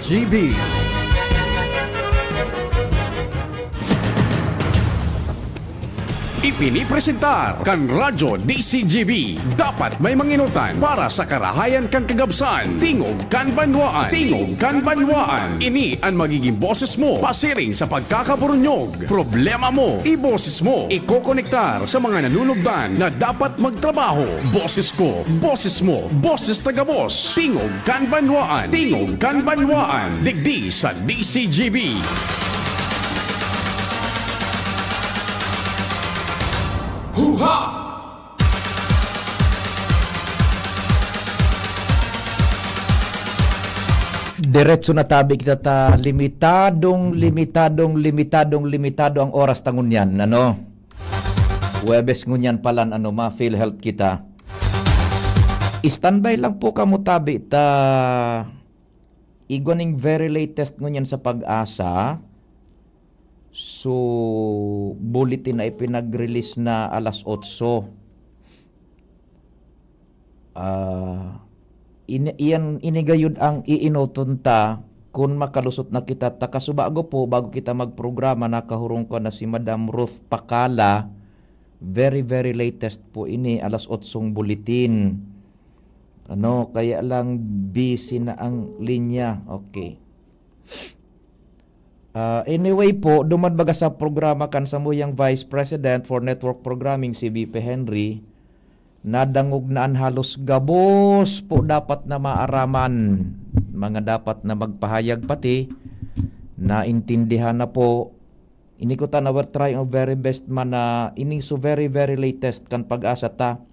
DCGB. Ipinipresentar kan Radyo DCGB. Dapat may manginutan para sa karahayan kan kagabsan. Tingog kan banwaan. Tingog kan banwaan. Ini ang magiging boses mo pasiring sa pagkakaburunyog. Problema mo, iboses mo. Ikokonektar sa mga nanunugdan na dapat magtrabaho. Boses ko, boses mo, boses taga-boss. Tingog kan banwaan. Tingog kan banwaan. Digdi sa DCGB. Huha! Diretso na tabi kita ta limitado ang oras tangon yan, ano? Webes ngunyan palan ano ma PhilHealth kita. Standby lang po kamo tabi ta igoning very latest ngunyan sa pag-asa. So, bulletin na ipinag-release na alas 8. Inigayod ang iinoton ta kung makalusot na kita ta kasubago po bago kita magprograma nakahurong ko na si Madam Ruth Pakala. Very latest po ini alas 8 bulletin. Ano, kaya lang busy na ang linya. Okay. Anyway po, dumadbaga sa programa kan sa muyang Vice President for Network Programming si VP Henry, nadangog na ang halos gabos po dapat na maaraman, mga dapat na magpahayag pati, naintindihan na po, inikutan na we're trying our very best man na ining so very latest kan pag-asa ta,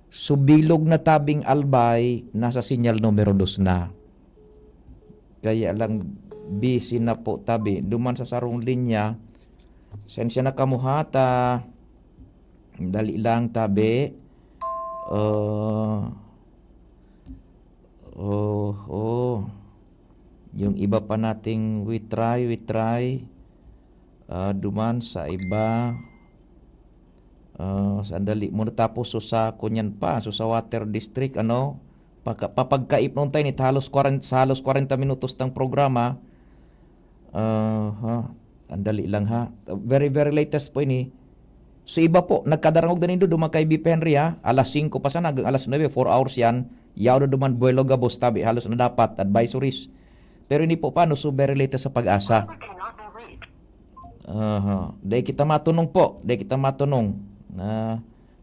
subilog na tabing albay, nasa sinyal numero 2 na. Kaya lang busy na po tabi duman sa sarong linya sensya na kamuhata dali lang tabi yung iba pa nating we try duman sa iba sandali muna tapos so sa kunyan pa so sa Water District ano papagkaip noon tayo halos 40 minutos tang programa. Andali lang ha. Very latest po ini. So iba po, nagkadarangog na nindo duman kay BP Henry ha. Alas 5 pa sana, alas 9, 4 hours yan. Yaw na duman Buelo Gabos tabi, halos na dapat, advisories. Pero hindi po paano, so very latest sa pag-asa. Dahil kita matunong po,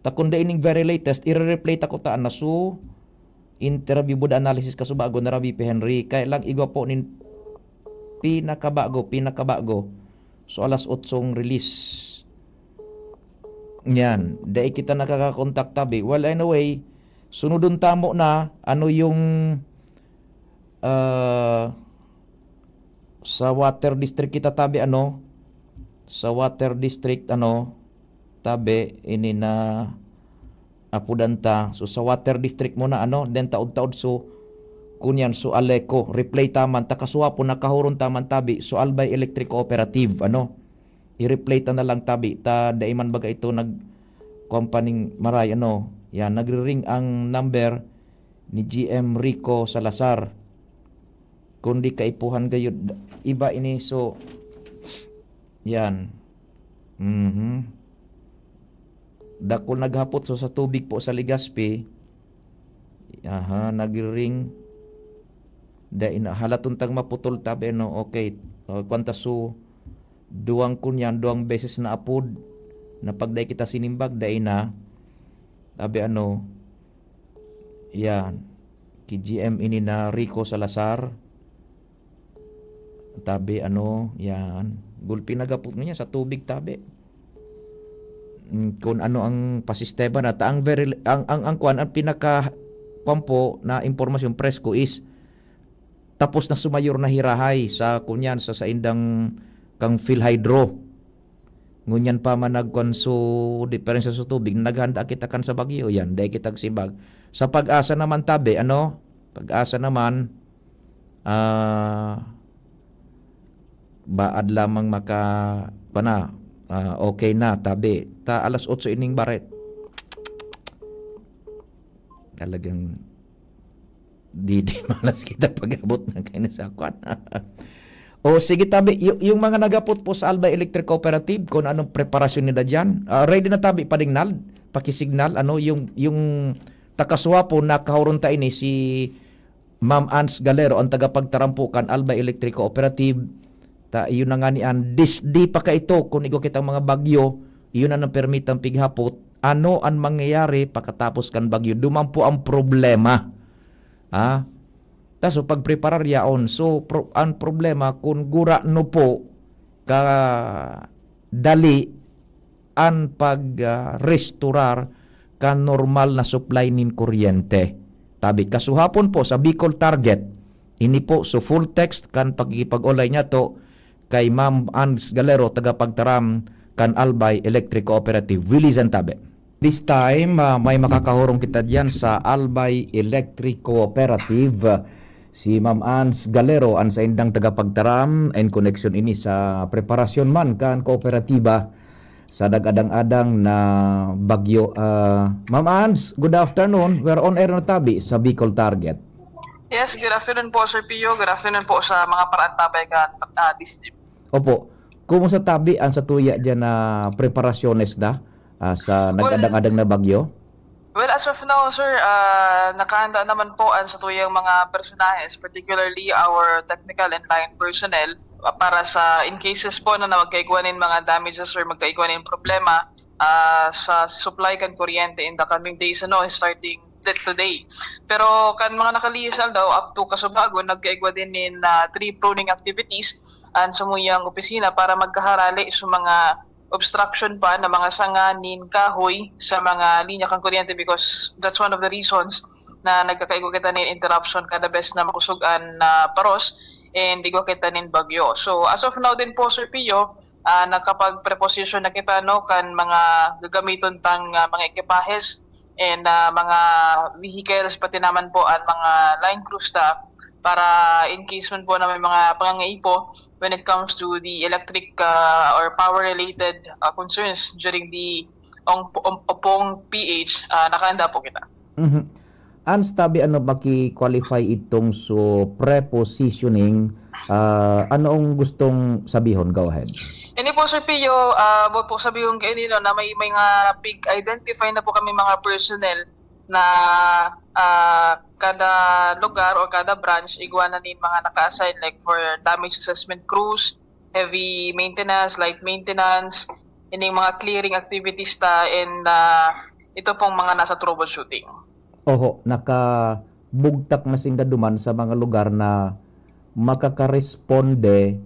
takunda ining very latest, i-replay tako taan na so, interview board analysis kasubago na BP Henry. Kaya lang igwa po nin pinakabago. So alas 8 release. Yan. Dahil kita nakakakontak tabi. Well, anyway, sunodun tamo na ano yung sa Water District kita tabi ano. Sa Water District ano tabi ini na apudanta. So sa Water District mo na ano, then taod-taod so kunyan so Aleco, replay taman, takasuha po nakahuron taman tabi, so Albay Electric Cooperative, ano, i-replay ta na lang tabi, ta daiman baga ito company maray, ano, yan, nagre-ring ang number ni GM Rico Salazar, kundi kaipuhan gayud, iba ini, so, yan, Dako naghapot so sa tubig po sa Legazpi, nagre-ring, dahil halatun tang maputol tabi no okay kwanta so duang kunyan duang beses na apod na pagday kita sinimbag dahil na tabi ano yan ki GM ini na Rico Salazar tabi ano yan gulpi nagapot niya sa tubig tabi kung ano ang pasistema na ang very ang kuan ang pinaka pampo na impormasyon presko is tapos na sumayor na hirahay sa kunyan sa indang kang PhilHydro. Ngunyan pa man nagkonso diferensya sa tubig, naghanda kita kan sa bagyo yan, dahil kitag simbag. Sa pag-asa naman tabi, ano? Pag-asa naman, baad lamang okay na tabi. Ta alas 8 ining baret. Talagang di malas kita pag-abot ng kanya sa kwan. O sige tabi, yung mga nagapot po sa Albay Electric Cooperative, kung anong preparasyon nila dyan, ready na tabi padingnal, pakisignal, yung takaswa po nakahurunta ini si Ma'am Ans Galero, ang tagapagtarampukan Albay Electric Cooperative, yun na nga niyan, di pa ka ito, kung igo kitang mga bagyo, yun na ng permitang pighapot, ano ang mangyayari pagkatapos kan bagyo, duman po ang problema. So pagpreparar yaon, so ang problema kung gura no po ka dali ang pag-restorar ka normal na supply nin kuryente. Tabi kasuhapon po sa Bicol Target, ini po so full text kan pagkikipag-ulay niya to kay Ma'am Ans Galero tagapagtaram kan Albay Electric Cooperative. Willies and tabi. This time, may makakahurong kita diyan sa Albay Electric Cooperative. Si Ma'am Ans Galero, ang sa indang tagapagtaram and connection ini sa preparasyon man kan kooperatiba sa dagadang-adang na bagyo. Ma'am Ans, good afternoon. We're on air na tabi sa Bicol Target. Yes, good afternoon po Sir Pio. Good afternoon po sa mga paraantabay ka DCGB. Opo. Kumusta tabi ang sa tuya dyan na preparasyones da sa nagadang-adang na bagyo? Well, as of now, sir, nakahanda naman po ang sa tuyang mga personahes, particularly our technical and line personnel, para sa in cases po na magkaigwanin mga damages or magkaigwanin problema sa supply kan kuryente in the coming days, starting today. Pero kan mga nakaliisal daw, up to Kasubago, nagkaigwa din in tree pruning activities and sumuyang opisina para magkaharali sa mga obstruction pa na mga sanganin, kahoy sa mga linya kang kuryente, because that's one of the reasons na nagkakaigwa kita nin interruption kada best na makusugan na paros and igwa kita nin bagyo. So as of now din po Sir Pio, nakapag-preposition na kita kan mga gagamiton tang mga ekipahes and mga vehicles, pati naman po at mga line crew staff para in case man po na may mga pangangaipo when it comes to the electric or power related concerns during the Opong PH, nakahanda po kita. Ans tabi ano baki-qualify itong so prepositioning, ano ang gustong sabihon? Go ahead. Hindi po Sir Pio, po sabihin kayo nila na may mga identify na po kami mga personnel na kada lugar o kada branch igwanan din mga naka-assign like for damage assessment crews, heavy maintenance, light maintenance, ining mga clearing activities and ito pong mga nasa troubleshooting. Oho, nakabugtak masing duman sa mga lugar na makakaresponde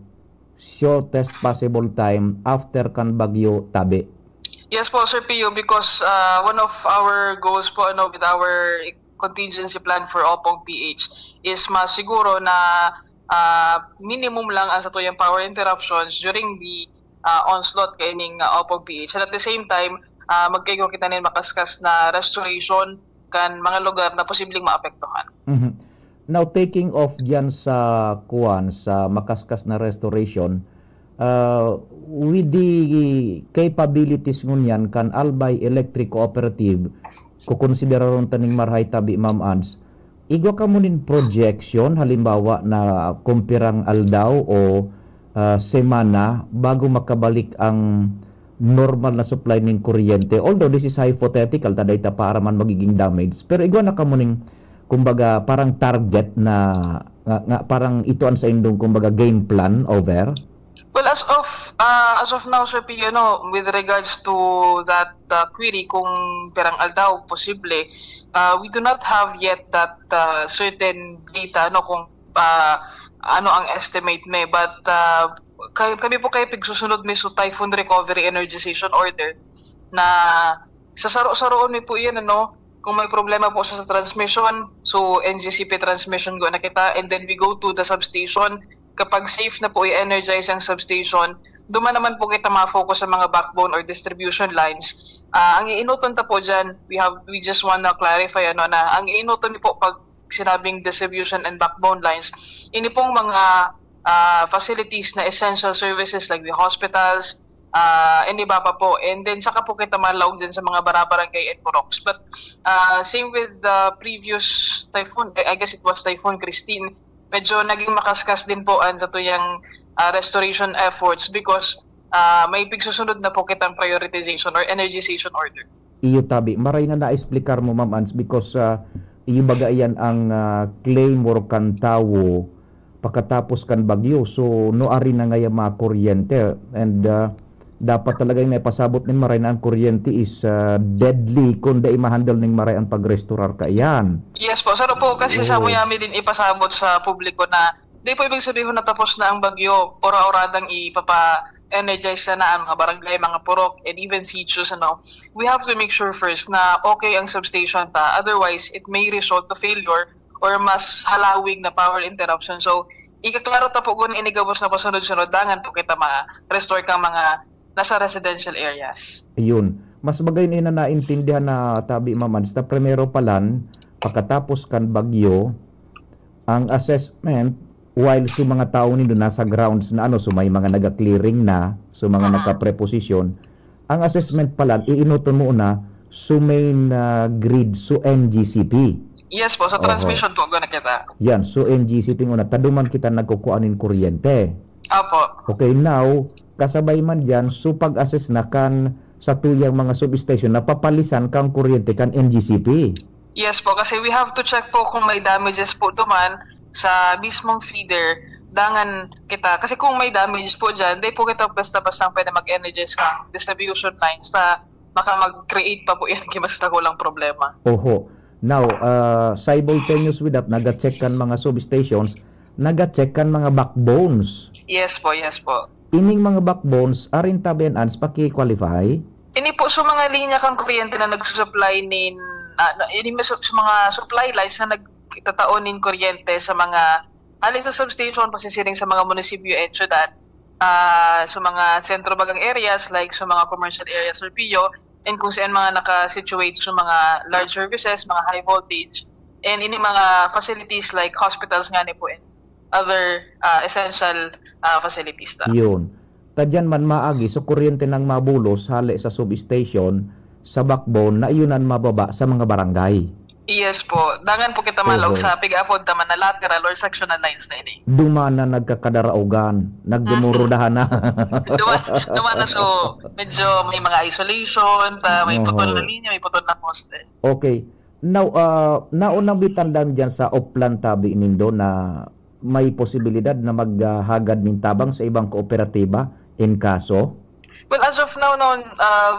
shortest possible time after kan bagyo tabi. Yes po Sir Pio, because one of our goals po with our contingency plan for Opong PH is masiguro na minimum lang ang sa tuyang power interruptions during the onslaught kaining Opong PH. And at the same time, magkaigo kita nin makaskas na restoration kan mga lugar na posibleng maapektuhan. Now taking off diyan sa sa makaskas na restoration, with the capabilities ngunyan kan Albay Electric Cooperative, kukonsideraron taning marhay tabi Ma'am Ans, igwa ka mo nin projection halimbawa na kumpirang aldaw o semana bago makabalik ang normal na supply nin kuryente. Although this is hypothetical, taday ta para man magiging damage, pero igwa na ka mo nin kumbaga parang target na parang ito ang sa indong kumbaga game plan over. Well, as of now, Sir Pio, with regards to that query kung perang aldaw posible, we do not have yet that certain data kung ano ang estimate may, but kami po kayo pigsusunod may so typhoon recovery energization order na sa saro-saroon may po yan kung may problema po sa transmission, so NGCP transmission go na kita, and then we go to the substation. Kapag safe na po i-energize ang substation, duman naman po kita ma-focus sa mga backbone or distribution lines. Ang iinuton ta po dyan, we just wanna clarify na ang iinuton po pag sinabing distribution and backbone lines, ini pong mga facilities na essential services like the hospitals, and iba pa po. And then saka po kita malawag dyan sa mga barabarangay and Porox. But same with the previous typhoon, I guess it was Typhoon Christine, medyo naging makaskas din po sa tuyang restoration efforts because may pigsusunod na po kitang prioritization or energization order. Iyo tabi, maray na na-explicar mo Ma'am Ans because iyo bagayan ang claim or kantawo pagkatapos kan bagyo. So no ari na ngaya mga kuryente and dapat talaga yung may pasabot ng maray na ang kuryente is deadly kung dai ma-handle ng maray ang pag-restorar ka yan. Yes po, saro po kasi sa muyami din ipasabot sa publiko na di po ibig sabihin na tapos na ang bagyo, ora-oradang ipapa-energize na ang mga barangay, mga purok, and even sitios, we have to make sure first na okay ang substation ta. Otherwise, it may result to failure or mas halawig na power interruption. So, ikaklaro ta po kung inigabos na po sunod-sunod, dangan po kita restore kang mga nasa residential areas. Ayun. Mas bagay na naintindihan na tabi Ma'am Ans na primero palan pagkatapos kan bagyo ang assessment while sa mga tao nindo nasa grounds na so may mga naga-clearing na, so mga naka-preposition, ang assessment pala iinoton mo na so main grid so NGCP. Yes po, sa transmission po guna kita. Yan, so NGCP una taduman kita nagkukuanin kuryente. Apo. Okay, now kasabay man diyan so pag-assess na kan sa tuyang mga substation napapalisan kang kuryente kan NGCP. Yes po, kasi we have to check po kung may damages po duman sa mismong feeder, dangan kita. Kasi kung may damages po dyan, di po kita basta-basta pwede mag-energize ka distribution lines na baka mag-create pa po yan basta kulang problema. Oho. Now, simultaneous with that, naga-check kan mga substations, naga-check kan mga backbones. Yes po, yes po. Ining mga backbones, arin tabian ans paki-qualify? Ini po sa mga linya kang kuryente na nagsusupply ini sa mga supply lines na nagtataonin kuryente sa mga halos sa substation pasisiring sa mga munisipyo at syudad, sa mga sentro bagang areas like sa mga commercial areas or PIO, and kung saan mga naka-situate sa mga large services, mga high voltage, and ini mga facilities like hospitals nga ni po and other essential facilities ta. Yun. Tadyan man maagi so kuryente nang mabulos hali sa substation sa backbone na iyunan mababa sa mga barangay. Yes po. Dangan po kita malog sa pig-apod naman na lateral or sectional lines na ini. Dumana nagkakadaraugan, nagdumurudahan na. Dumana so medyo may mga isolation, may putol na linya, may putol na poste. Okay. Now, naunang bitandam dyan sa Oplan tabi nindo na may posibilidad na maghagad ng tabang sa ibang kooperatiba in kaso? Well, as of now,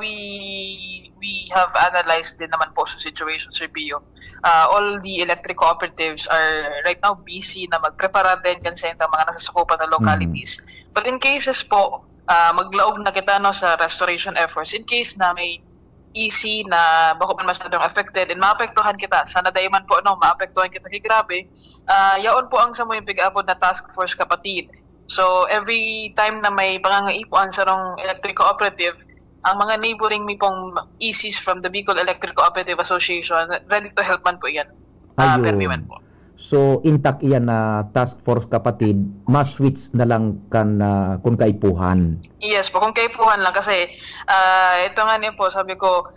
we have analyzed din naman po sa situation, Sir Pio. All the electric cooperatives are right now busy na magprepara din kasi ang mga nasasakupan na localities. But in cases po, maglaog na kita sa restoration efforts, in case na may EC na bako man masyadong affected and maapektuhan kita, sana dayo man po maapektuhan kita kay grabe, yaon po ang sa mo yung pig-abot na task force kapatid. So every time na may pangangaipuan sa rong electric cooperative, ang mga neighboring mi pong ECs from the Bicol Electric Cooperative Association, ready to help man po yan. Permiwan po. So intact iyan na task force kapatid, mas-switch na lang kan kung kaipuhan. Yes po, kung kaipuhan lang kasi ito nga niyo po, sabi ko,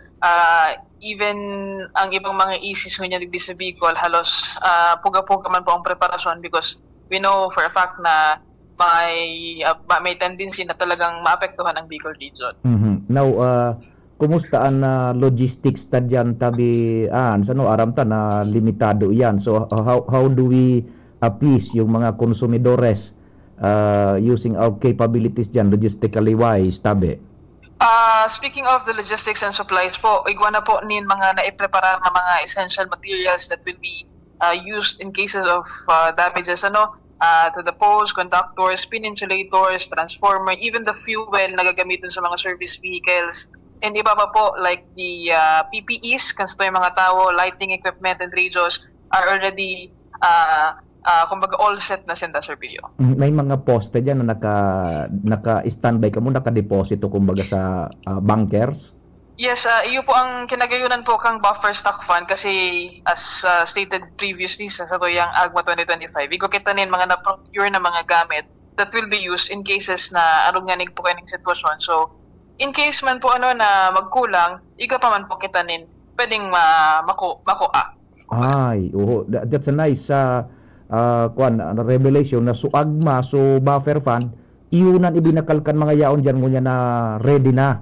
even ang ibang mga ECs nga niya sa Bicol, halos puga-puga man po ang preparasyon because we know for a fact na may tendency na talagang maapektuhan ang Bicol region. Now, kumusta ang logistics ta dyan tabi aram ta na limitado yan. So how do we appease yung mga konsumidores using our capabilities dyan logistically wise tabi? Speaking of the logistics and supplies po, igwa na po nin mga naipreparar na mga essential materials that will be used in cases of damages to the poles, conductors, pin insulators, transformer, even the fuel na gagamitin sa mga service vehicles. And iba pa po, like the PPEs, kasi yung mga tao, lighting equipment and radios are already, kumbaga all set na sinta, Sir Pio. May mga poste dyan na naka-standby ka mo, naka-deposito kumbaga sa bunkers? Yes, iyo po ang kinagayunan po kang buffer stock fund kasi as stated previously sa tuyang AGMA 2025, igo kita nin mga na-procure na mga gamit that will be used in cases na arunganig po kaning sitwasyon. So, in case man po na magkulang, iga pa man po kitanin, pwedeng makuha. Ay, that's a nice revelation na so agma, so buffer fund, iunan ibinakalkan mga yaon dyan ngunya na ready na.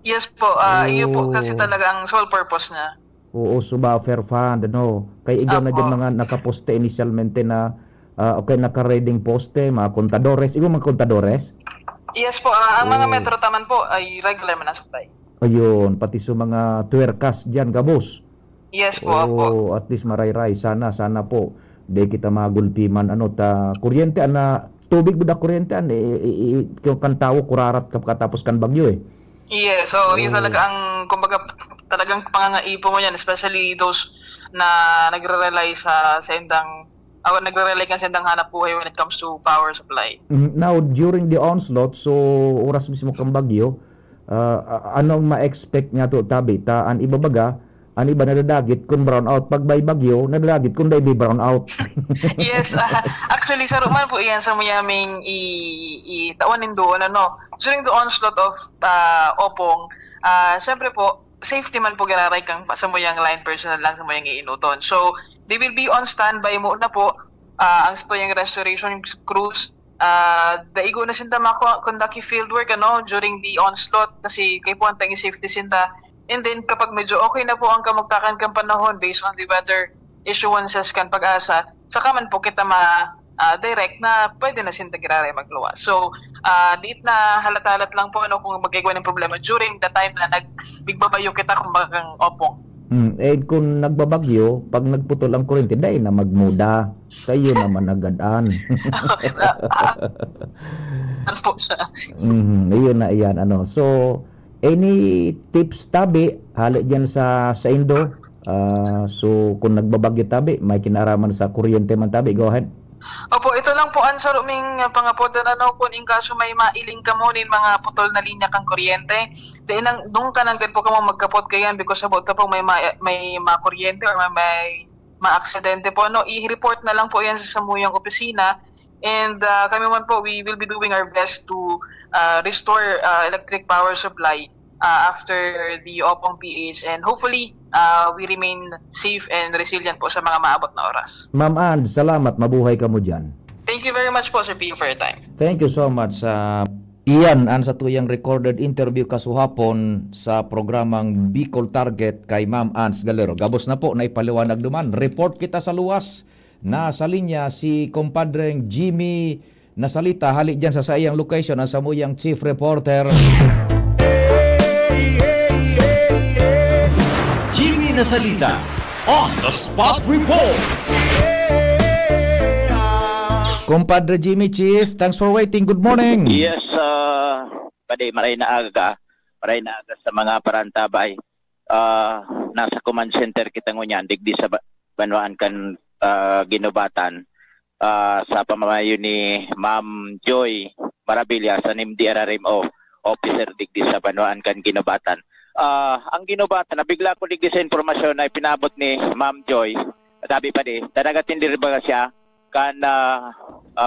Yes po, iyo po kasi talaga ang sole purpose niya. Oo, so buffer fund, ano. Kaya igaw na Apo. dyan mga nakaposte initialmente na okay, naka-reading poste, mga kontadores. Ikaw mga kontadores? Yes po, ang mga metro taman po ay regular man na supply. Ayun, pati sa mga tuerkas dyan, gabos. Yes po, apo. At least maray-ray. Sana po. Di kita magulpiman, kuryente, tubig budak kuryente, kan tao, kurarat katapos kan bagyo eh. Yes, so yun talaga ang, kumbaga, talagang pangangaipo mo yan, especially those na nagre-rely sa sendang, nagre-rely ka sa sendang hanap buhay when it comes to power supply. Now, during the onslaught, so oras mismo kang bagyo, anong ma-expect nga to, tabi? An ibabaga, ang iba nadadagit kung brown out. Pag may bagyo, nadadagit kung di brown out. Yes, actually, sa Roman po iyan sa mayaming itawanin doon, during the onslaught of Opong, syempre po, safety man po ganaray kang sa muyang line personnel lang sa muyang iinuton. So, they will be on standby mo na po, ang yung restoration crews, daigo na sinta makondaki field work during the onslaught kasi kay po ang tangi safety sinta. And then kapag medyo okay na po ang kamugtakan kang panahon based on the weather issuances kan pag-asa, saka man po kita direct na pwede na sinta giraray magluwas. So, diit na halatalat lang po kung magkagawa ng problema during the time na nagbigbabayo kita kung bagang Opong. Kung nagbabagyo, pag nagputol ang kuryente, dahil na magmuda. Kayo naman nagadaan. Ano po siya? Ayun na iyan. So, any tips tabi, hali dyan sa Indo? So, kung nagbabagyo tabi, may kinaraman sa kuryente man tabi. Go ahead. Opo, ito lang po ang saruming pangapodan kung in kaso may mailing ka mo mga putol na linya kang kuryente. Dahil nung kananggan po ka mo magkapot kayan because about po may kuryente or may ma-aksidente po. I-report na lang po yan sa samuyang opisina. And kami man po, we will be doing our best to restore electric power supply after the Opong PH, and hopefully we remain safe and resilient po sa mga maabot na oras. Ma'am Ann, salamat. Mabuhay ka mo dyan. Thank you very much po, Sir Pio, for your time. Thank you so much. Iyan ang sa tuyang recorded interview kasuhapon sa programang Bicol Target kay Ma'am Ans Galero. Gabos na po na ipaliwanag duman. Report kita sa luwas. Nasa linya si kumpadreng Jimmy Nasalita. Hali dyan sa sayang location ang samuyang chief reporter. Jimmy Nasalita on the spot report. Kumpadre Jimmy, Chief, thanks for waiting. Good morning. Yes, maray na aga sa mga parantabay. Nasa command center kita ngunyan, digdi sa Banwaan kan ginubatan sa pamamayo ni Ma'am Joy Marabilia sa NIMDRRMO officer digdi sa Banwaan kan ginubatan. Ang ginubatan, nabigla ko digdi sa informasyon na pinabot ni Ma'am Joy, sabi pa di, dadagatin din ba siya kan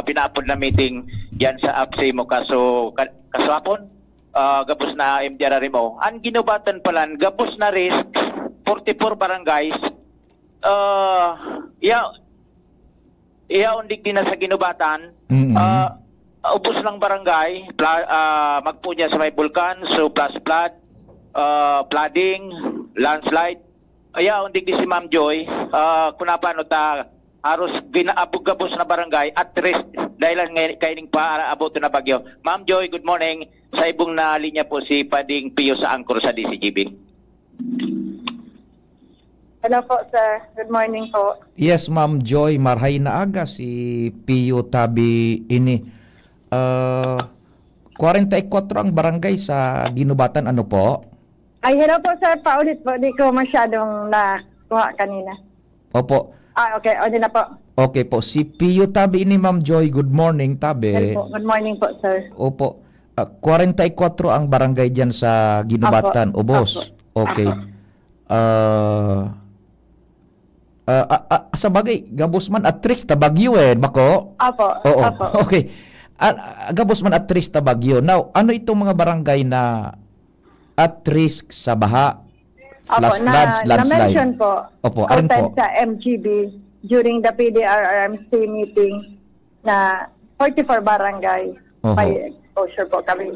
pinapod na meeting yan sa APSI mo kaswapon gabos na MDRRMO. Ang ginubatan pala, gabos na risk 44 barangays undik din na sa ginubatan. Ubos ng barangay magpunya sa may bulkan, so plus flood, flooding, landslide. Undik din si Ma'am Joy kung paano ta haros ginaabog-gabos na barangay at risk dahil kaining pa abot na bagyo. Ma'am Joy, good morning. Sa ibong na linya po si Pading Pio sa Angkor sa DCGB. Hello po, sir. Good morning po. Yes, Ma'am Joy, marhay na aga si Pio Tabi ini. 44 ang barangay sa ginubatan, ano po? Ay, hello po, sir. Paulit po. Di ko masyadong nakuha kanina. Opo. Okay. O, di na po. Okay po. Si Pio Tabi ini, Ma'am Joy. Good morning, Tabi. Hello po. Good morning po, sir. Opo. 44 ang barangay dyan sa ginubatan, Apo. Ubos. Apo. Okay. Sa bagay, gabos man at tricks ta bagyo bako? Apo. Oo. Apo. Okay. Gabos man at tricks ta bagyo. Now, ano itong mga barangay na at risk sa baha, Opo, floods, landslide. na-mention po, Opo, alin po? sa MGB during the PDRRMC meeting na 44 barangay Oho. may exposure po kami.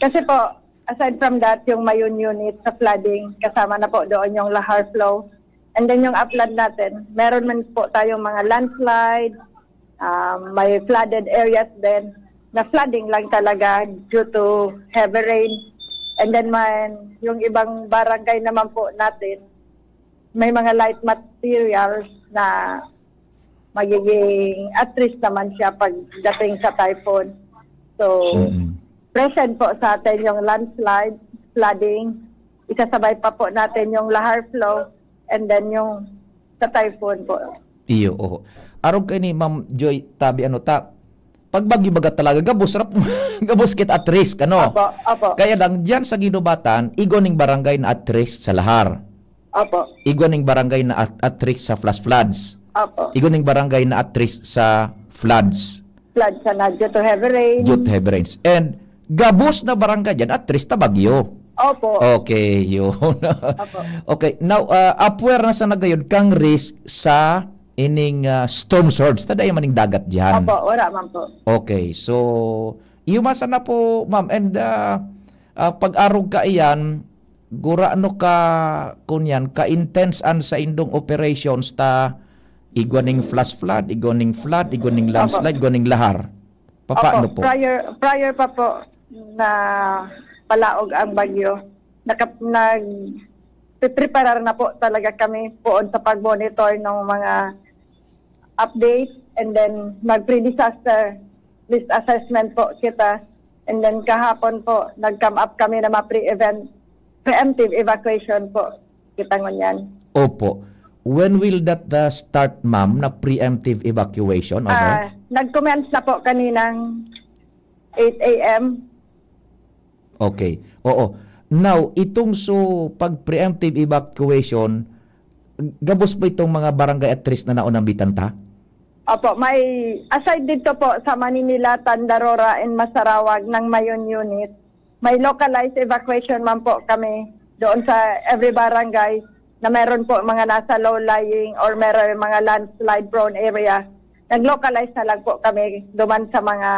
Kasi po, aside from that, yung Mayon unit sa flooding, kasama na po doon yung Lahar flow. And then yung upland natin, meron man po tayong mga landslide, may flooded areas din, na flooding lang talaga due to heavy rain. And then yung ibang barangay naman po natin, may mga light materials na magiging at risk naman siya pagdating sa typhoon. So, present po sa atin yung landslide, flooding, isasabay pa po natin yung Lahar flow, and then yung sa typhoon po. Iyo, oo. Arog kay ni Ma'am Joy Tabi, pag bagyo baga talaga, gabos gabos kit at risk, Opo. Kaya lang, diyan sa Ginubatan, igoning barangay na at risk sa Lahar. Opo. Igoning barangay na at risk sa floods. Opo. Igoning barangay na at risk sa floods. Flood sana due to heavy rain. Due to heavy rains. And gabos na barangay dyan at risk na bagyo. Opo. Okay, yun. Opo. Okay, now, aware na sa nagayod kang risk sa ining storm surge. Taday maning dagat dyan. Opo, wala man po. Okay, so, iumasa na po, ma'am. And pag-arog ka iyan, gura ano ka, kunyan, ka-intense an sa indong operations ta igwaning flash flood, igwaning landslide, igwaning lahar. Paano po? Prior pa po na palaog ang bagyo, nag-preparar na po talaga kami poon sa pag-monitor ng mga updates, and then mag-pre-disaster risk assessment po kita, and then kahapon po nag-come up kami na preemptive evacuation po kita ngunyan. Opo. When will that start, ma'am, na preemptive evacuation? Nag-commence na po kaninang 8 a.m. Okay. Oo. Now, itong pag preemptive evacuation, gabos ba itong mga barangay at risk na naunang bitanta? Opo, may aside dito po sa Maninila, Tandarora, and Masarawag ng Mayon unit, may localized evacuation man po kami doon sa every barangay na meron po mga nasa low-lying or meron mga landslide-prone area. Nag-localize na lang po kami duman sa mga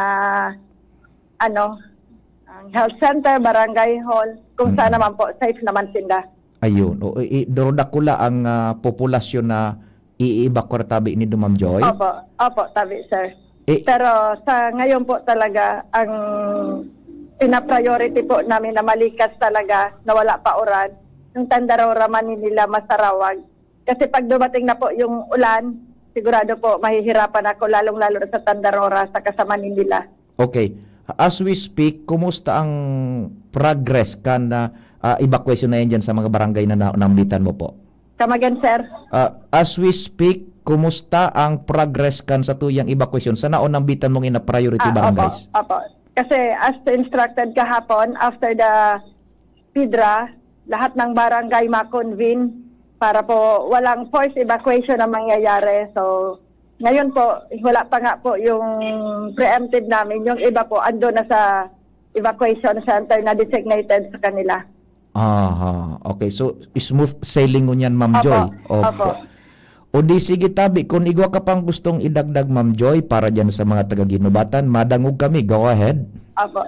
health center, barangay hall, kung saan naman po safe naman sila. Ayun. Dorodakula ang populasyon na i-evacuate tabi ni Ma'am Joy? Opo, tabi sir. Pero sa ngayon po talaga, ang pina-priority po namin na malikas talaga, na wala pa uran, yung Tandarora, Manila, Masarawag. Kasi pag dumating na po yung ulan, sigurado po mahihirapan ako, lalong-lalo sa Tandarora, sa kasama Manila. Okay. As we speak, kumusta ang progress kan na evacuation na yan dyan sa mga barangay na nambitan mo po? Come again, sir? As we speak, kumusta ang progress kan sa tuyang evacuation sa naunambitan mong ina-priority barangays? Opo. Kasi as instructed kahapon, after the PIDRA, lahat ng barangay ma-convene para po walang forced evacuation na mangyayari. So, ngayon po, wala pa nga po yung preemptive namin. Yung iba po, ando na sa evacuation center na designated sa kanila. Aha, okay. So, smooth sailing ngunyan, Ma'am Joy. Opo. O di sige tabi, kung igwa ka pang gustong idagdag, Ma'am Joy, para dyan sa mga taga-Ginubatan, madangog kami. Go ahead. Opo.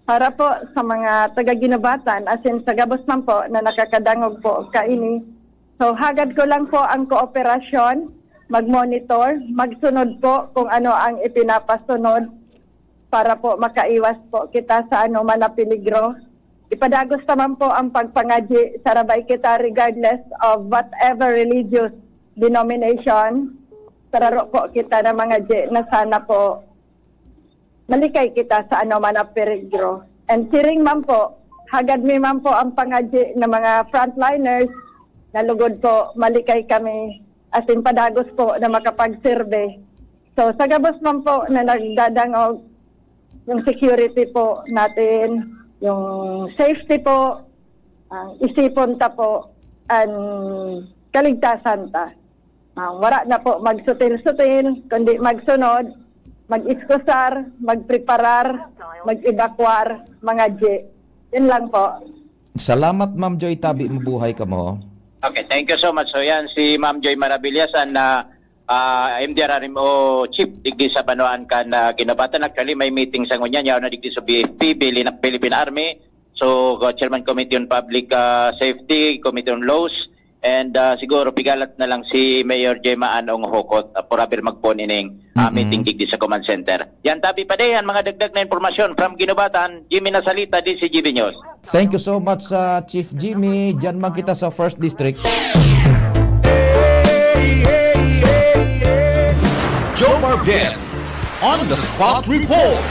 Para po sa mga taga-Ginubatan, as in sa gabos man po na nakakadangog po kaini. So hagad ko lang po ang kooperasyon, mag-monitor, magsunod po kung ano ang ipinapasunod para po makaiwas po kita sa man na peligro. Ipadagos naman po ang pagpangadyi sa rabay kita regardless of whatever religious denomination. Sararo po kita na mga na sana po malikay kita sa man na peligro. And siring man po, hagad mi man po ang pangadyi ng mga frontliners, nalugod po, malikay kami, as in padagos po na makapag-survey. So sa gabos man po na nagdadangog, yung security po natin, yung safety po, ang isipon ta po, ang kaligtasan ta. Wala na po magsutil-sutil, kundi magsunod, mag-iskusar, magpreparar, mag-evacuar, mga J. Yun lang po. Salamat Ma'am Joy Tabi, mabuhay ka mo. Okay, thank you so much. So yan, si Ma'am Joy Maravillasan na MDRRMO Chief digdi sa Banoan kan ginabatan. Actually, may meeting sa ngunyan. Yaw na digdi sa BFP, Philippine Army. So, Chairman Committee on Public Safety, Committee on Laws, and siguro pigalat na lang si Mayor Gemma Anong Hokot para magponining meeting digdi sa Command Center. Yan, Tabi pa yan, mga dagdag na informasyon from Ginubatan, Jimmy Nasalita, DCGB News. Thank you so much Chief Jimmy. Diyan man kita sa 1st District. Joe Marviel on the spot report.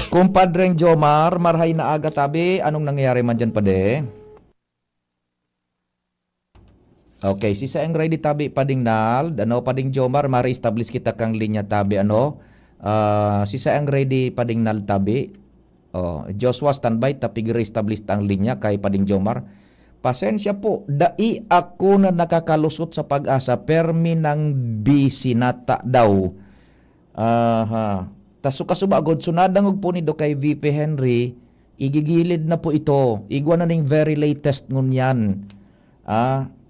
Kumpadreng Jomar, marhay na aga Tabi. Anong nangyayari man dyan pade? Okay, si Saeng ready Tabi pading Nal. Ano pading Jomar, mari-establish kita kang linya Tabi. Ano? Si Saeng ready pading Nal Tabi. Joshua standby tapi re-establish ang linya kay pading Jomar. Pasensya po, dai ako na nakakalusot sa pag-asa, permi ng bisinata daw. Tas kasubagod, sunadang po ni do kay VP Henry, igigilid na po ito. Igwa na ning very latest ngunyan.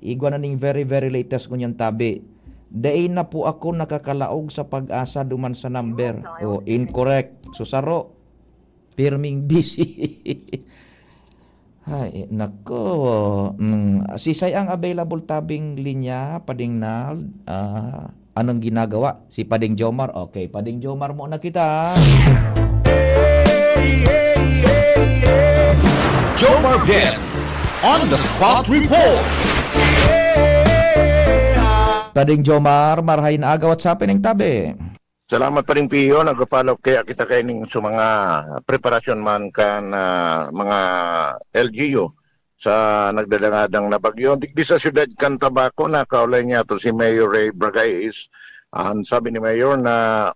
Igwa na ning very latest ngunyan Tabi. Dai na po ako nakakalaog sa pag-asa duman sa number. Incorrect. Susaro, perming busy. Ay, nako. Si Sayang available Tabing linya, Pading Nal. Anong ginagawa? Si Pading Jomar. Okay, Pading Jomar mo na kita. Joe Marviel on the spot report. Pading Jomar, marhay na agawat sa pining Tabi. Salamat pa rin Pio, nag-follow kaya kita kaining sa mga preparasyon man kan mga LGU sa nagdadangadang na bagyo. Digdi sa siyudad kan Tabaco na kaulay niya to si Mayor Ray Bragais. Sabi ni Mayor na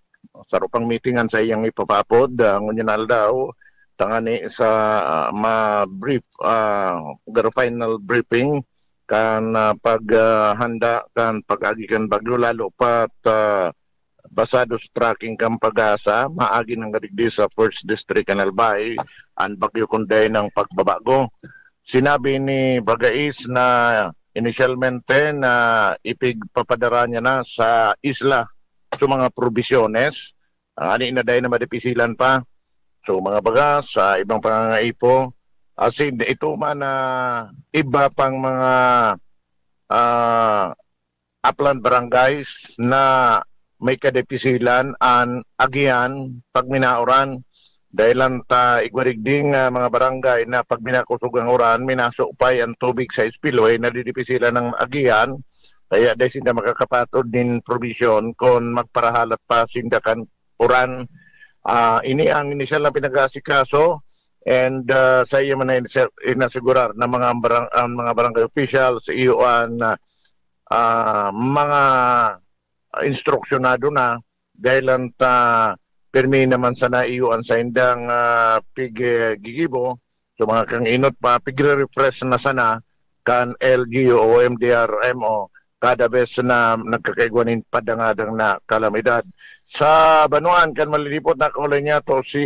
sarupang meetingan sa iyang ipapapod, ngunyan daw, tangani sa ma-brief, final briefing kan paghanda kan pag-agi kan bagyo lalo pat basados tracking kang pag-asa, maagi ng gadigdi sa 1st District and Albay, ang bagyo kunday ng pagbabago. Sinabi ni Bragais na initialmente na ipigpapadara niya na sa isla sa mga provisiones. Ani na dahil na madipisilan pa. So mga baga sa ibang pangangaipo. Asin ito man na iba pang mga upland barangays na may kadepisilan an agian pagminauran dahil ta igwarigding mga barangay na pag minakusugang uran minasupay ang tubig sa spillway na didipisilan ng agian kaya dahil sinda makakapatod din provision kung magparahalat pa sindakan uran. Ini ang inisyal na pinag-asikaso and sa iyo man na inasigurar na mga barangay officials iuan mga instruksyonado na dahil ta permi naman sa naiuan sa indang gigibo so mga kang inot pa pigre-refresh na sana kan LGU o MDRMO kada bes na nagkakaigwanin padangadang na kalamidad sa Banuan kan malilipot na kaulay niya to si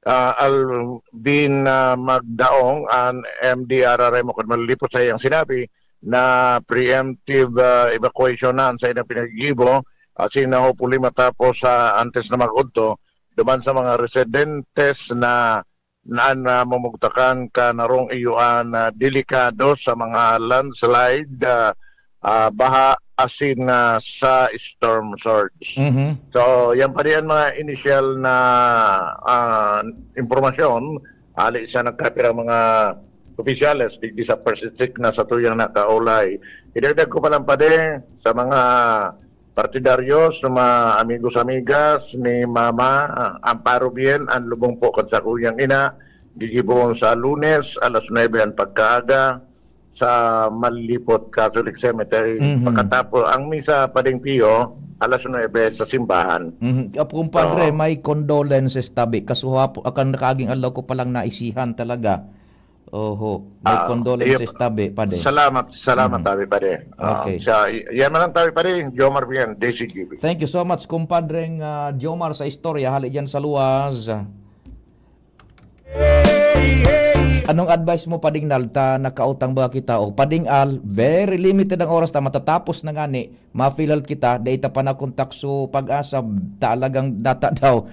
Alvin Magdaong ang MDRRMO kan malilipot sa iyang sinabi na preemptive evacuation na sa ilang pinagigibo kasi hopefully matapos sa antes na magudto duman sa mga residentes na mamugtakan ka narong iyuan delikado sa mga landslide baha asin sa storm surge. So yan pa rin mga initial na informasyon ali sa nagkapirang mga opisyales digdi sa first district na sa tuyang nakaulay. Idagdag ko pa lang pa din sa mga partidaryos, mga amigos-amigas ni Mama Amparo Bien, ang lubong po kan sa kuyang ina, gigibon sa Lunes, alas 9 ang pagkaaga sa Malipot Catholic Cemetery. Pagkatapos, ang misa pa din Pio, alas 9 sa simbahan. Kumpadre, may condolences Tabi. Kasuha po, akan nakaging alaw ko palang naisihan talaga. May condolences Tabi pade. Salamat Tabi pade. Okay. Yan man ang Tabi pade, Jomar Bien, DCGB. Thank you so much kumpadreng Jomar sa istorya hali diyan sa luwas. Anong advice mo Padingal ta nakautang ba kita o Padingal very limited ang oras ta matatapos na gani mafilal kita data pa na kontak so pag-asa talagang data daw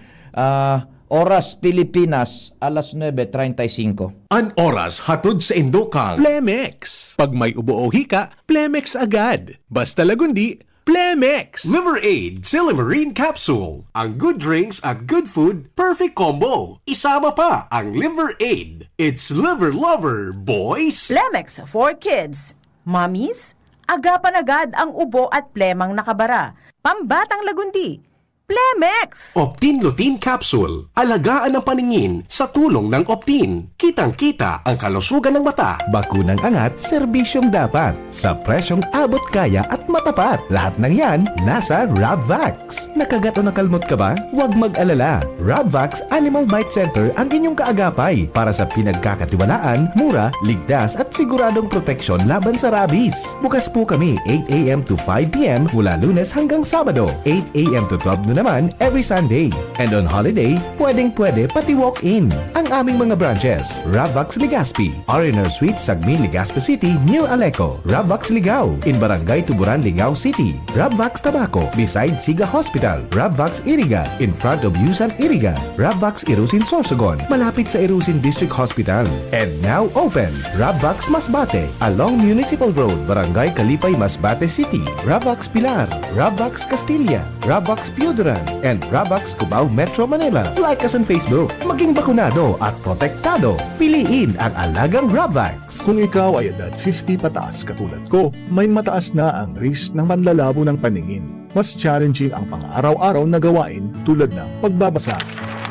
oras Pilipinas alas 9:35. An oras hatod sa Indokal. Plemex. Pag may ubo o hika, Plemex agad. Basta lagundi, Plemex. Liver Aid Silimarine Capsule. Ang good drinks at good food, perfect combo. Isama pa ang Liver Aid. It's liver lover, boys! Plemex for kids. Mommies, agapan agad ang ubo at plemang nakabara. Pambatang lagundi. Plemex! Optin Lutein Capsule. Alagaan ang paningin sa tulong ng Optin. Kitang-kita ang kalusugan ng mata. Bakunang angat, serbisyong dapat. Sa presyong abot kaya at matapat. Lahat ng yan, nasa Rabvax. Nakagat o nakalmot ka ba? Huwag mag-alala. Rabvax Animal Bite Center ang inyong kaagapay para sa pinagkakatiwalaan, mura, ligtas at siguradong proteksyon laban sa rabies. Bukas po kami 8 a.m. to 5 p.m. mula Lunes hanggang Sabado, 8 a.m. to 12 noon naman every Sunday. And on holiday, pwedeng-pwede pati walk-in. Ang aming mga branches, Rabvax Legazpi, R&R Suite, Sagmi, Legazpi City, New Aleco, Rabvax Ligao, in Barangay Tuburan, Ligao City, Rabvax Tabaco, beside Siga Hospital, Rabvax Iriga, in front of Yusan Iriga, Rabvax Irusin Sorsogon, malapit sa Irusin District Hospital. And now open, Rabvax Masbate, along Municipal Road, Barangay Kalipay, Masbate City, Rabvax Pilar, Rabvax Castilla, Rabvax Piodran, and Rabvax Cubao Metro Manila. Like us on Facebook. Maging bakunado at protektado. Piliin ang alagang Rabvax. Kung ikaw ay edad 50 pataas katulad ko, may mataas na ang risk ng panlalabo ng paningin. Mas challenging ang pang-araw-araw na gawain tulad ng pagbabasa,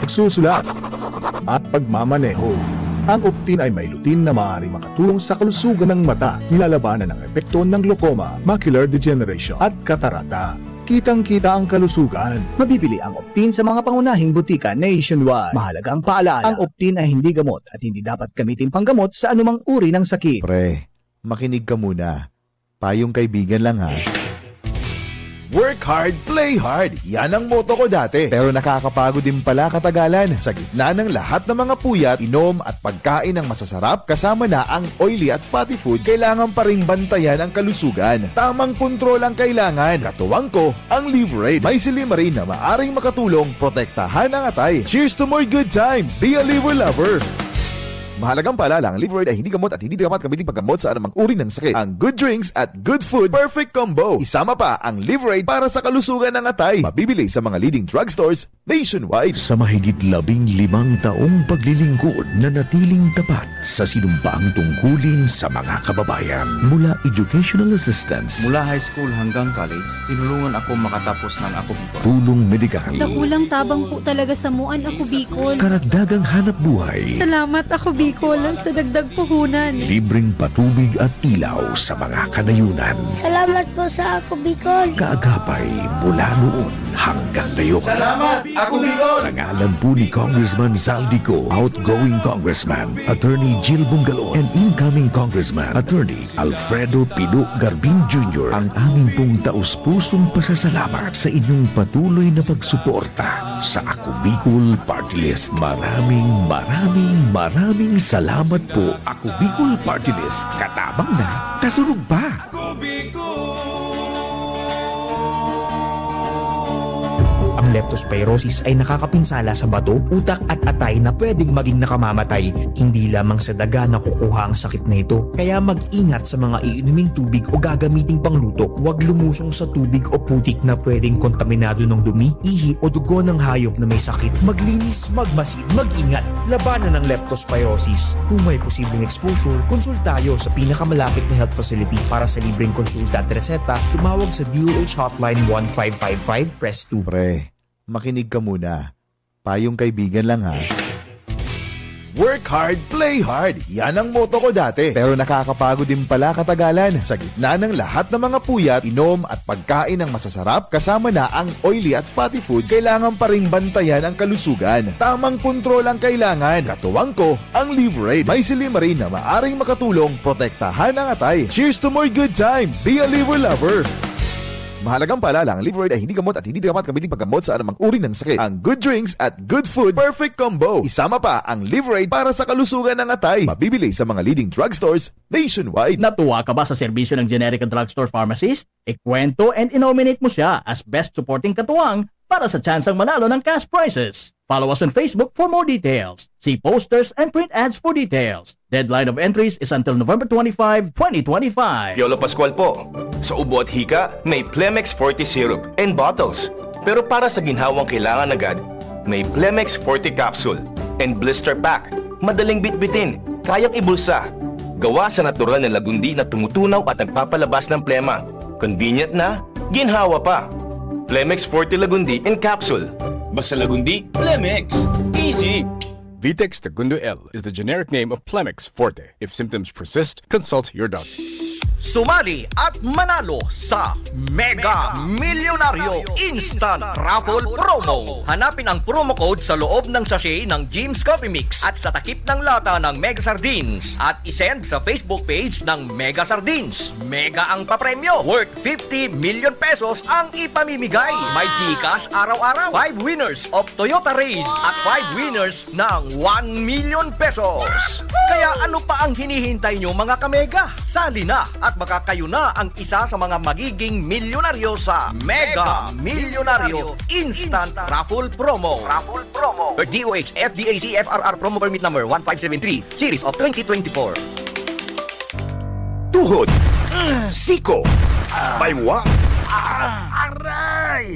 pagsusulat, at pagmamaneho. Ang Optin ay may lutein na maaari makatulong sa kalusugan ng mata, nilalabanan ang epekto ng glaucoma, macular degeneration at katarata. Kitang-kita ang kalusugan. Mabibili ang Optin sa mga pangunahing butika nationwide. Mahalaga ang paalala, ang Optin ay hindi gamot at hindi dapat gamitin panggamot sa anumang uri ng sakit. Pre, makinig ka muna. Payong kaibigan lang ha. Work hard, play hard. Yan ang motto ko dati. Pero nakakapagod din pala katagalan. Sa gitna ng lahat ng mga puyat, inom at pagkain ng masasarap, kasama na ang oily at fatty foods, kailangan pa ring bantayan ang kalusugan. Tamang kontrol ang kailangan. Katuwang ko, ang Liver Aid. May Silimarine na maaring makatulong, protektahan ang atay. Cheers to more good times. Be a liver lover. Mahalagang paalala, ang Liver Aid ay hindi gamot at hindi dapat gamitin paggamot sa anumang uri ng sakit. Ang good drinks at good food, perfect combo. Isama pa ang Liver Aid para sa kalusugan ng atay. Mabibili sa mga leading drugstores nationwide. Sa mahigit 15 taong paglilingkod na natiling tapat sa sinumpaang tungkulin sa mga kababayan. Mula educational assistance, mula high school hanggang college, tinulungan ako makatapos ng Ako Bicol. tulong medikal, Dakulang tabang po talaga sa muan Ako Bicol. karagdagang hanap buhay, Salamat Ako Bicol sa dagdag puhunan. libreng patubig at ilaw sa mga kanayunan. Salamat po sa Ako Bicol. Kaagapay mula noon hanggang ngayon. Salamat, Ako Bicol! Sa ngalan po ni Congressman Zaldico, outgoing Congressman, Attorney Jill Bungalon, and incoming Congressman, Attorney Alfredo Pino Garbin Jr., ang aming pong taus-pusong pasasalamat sa inyong patuloy na pagsuporta sa Ako Bicol Party List. Maraming salamat po, Ako Bicol Party List. Katabang na, kasunod pa. Ang leptospirosis ay nakakapinsala sa bato, utak at atay na pwedeng maging nakamamatay. Hindi lamang sa daga nakukuha ang sakit na ito. Kaya mag-ingat sa mga iinuming tubig o gagamiting pangluto. Huwag lumusong sa tubig o putik na pwedeng kontaminado ng dumi, ihi o dugo ng hayop na may sakit. Maglinis, magmasid, mag-ingat. Labanan ng leptospirosis. Kung may posibleng exposure, konsultayo sa pinakamalapit na health facility. Para sa libreng konsulta at reseta, tumawag sa DOH Hotline 1555, press 2. Pre, makinig ka muna. Payong kaibigan lang ha. Work hard, play hard. Yan ang motto ko dati. Pero nakakapagod din pala katagalan. Sa gitna ng lahat ng mga puyat, inom at pagkain ng masasarap, kasama na ang oily at fatty foods, kailangan pa ring bantayan ang kalusugan. Tamang kontrol ang kailangan. Katuwang ko, ang Liver Aid. May Silimarine na maaring makatulong, protektahan ang atay. Cheers to more good times. Be a liver lover. Mahalagang paalala, ang Liveroid ay hindi gamot at hindi dapat gamitin paggamot sa anumang uri ng sakit. Ang good drinks at good food, perfect combo. Isama pa ang Liveroid para sa kalusugan ng atay. Mabibili sa mga leading drugstores nationwide. Natuwa ka ba sa serbisyo ng generic drugstore pharmacist? Ikwento and inominate mo siya as best supporting katuwang para sa tsansang manalo ng cash prizes. Follow us on Facebook for more details. See posters and print ads for details. Deadline of entries is until November 25, 2025. Piolo Pascual po. Sa ubo at hika, may Plemex Forte syrup and bottles. Pero para sa ginhawang kailangan agad, may Plemex Forte capsule and blister pack. Madaling bitbitin, kayang ibulsa. Gawa sa natural na lagundi na tumutunaw at nagpapalabas ng plema. Convenient na, ginhawa pa. Plemex Forte Lagundi in capsule. Basta Lagundi, Plemex. Easy! Vitex Segundo L is the generic name of Plemex Forte. If symptoms persist, consult your doctor. Sumali at manalo sa Mega Milyonaryo Instant Raffle Promo. Hanapin ang promo code sa loob ng sachet ng Jim's Coffee Mix at sa takip ng lata ng Mega Sardines at isend sa Facebook page ng Mega Sardines. Mega ang papremyo. Worth 50 million pesos ang ipamimigay. May Gcash araw-araw. 5 winners of Toyota Race at 5 winners ng 1 million pesos. Kaya ano pa ang hinihintay nyo mga kamega? Sali na at baka kayo na ang isa sa mga magiging milyonaryo sa Mega Milyonaryo Instant Raffle Promo. DOH FDAC FRR Promo Permit Number 1573 Series of 2024. Tuhod, siko, baywa,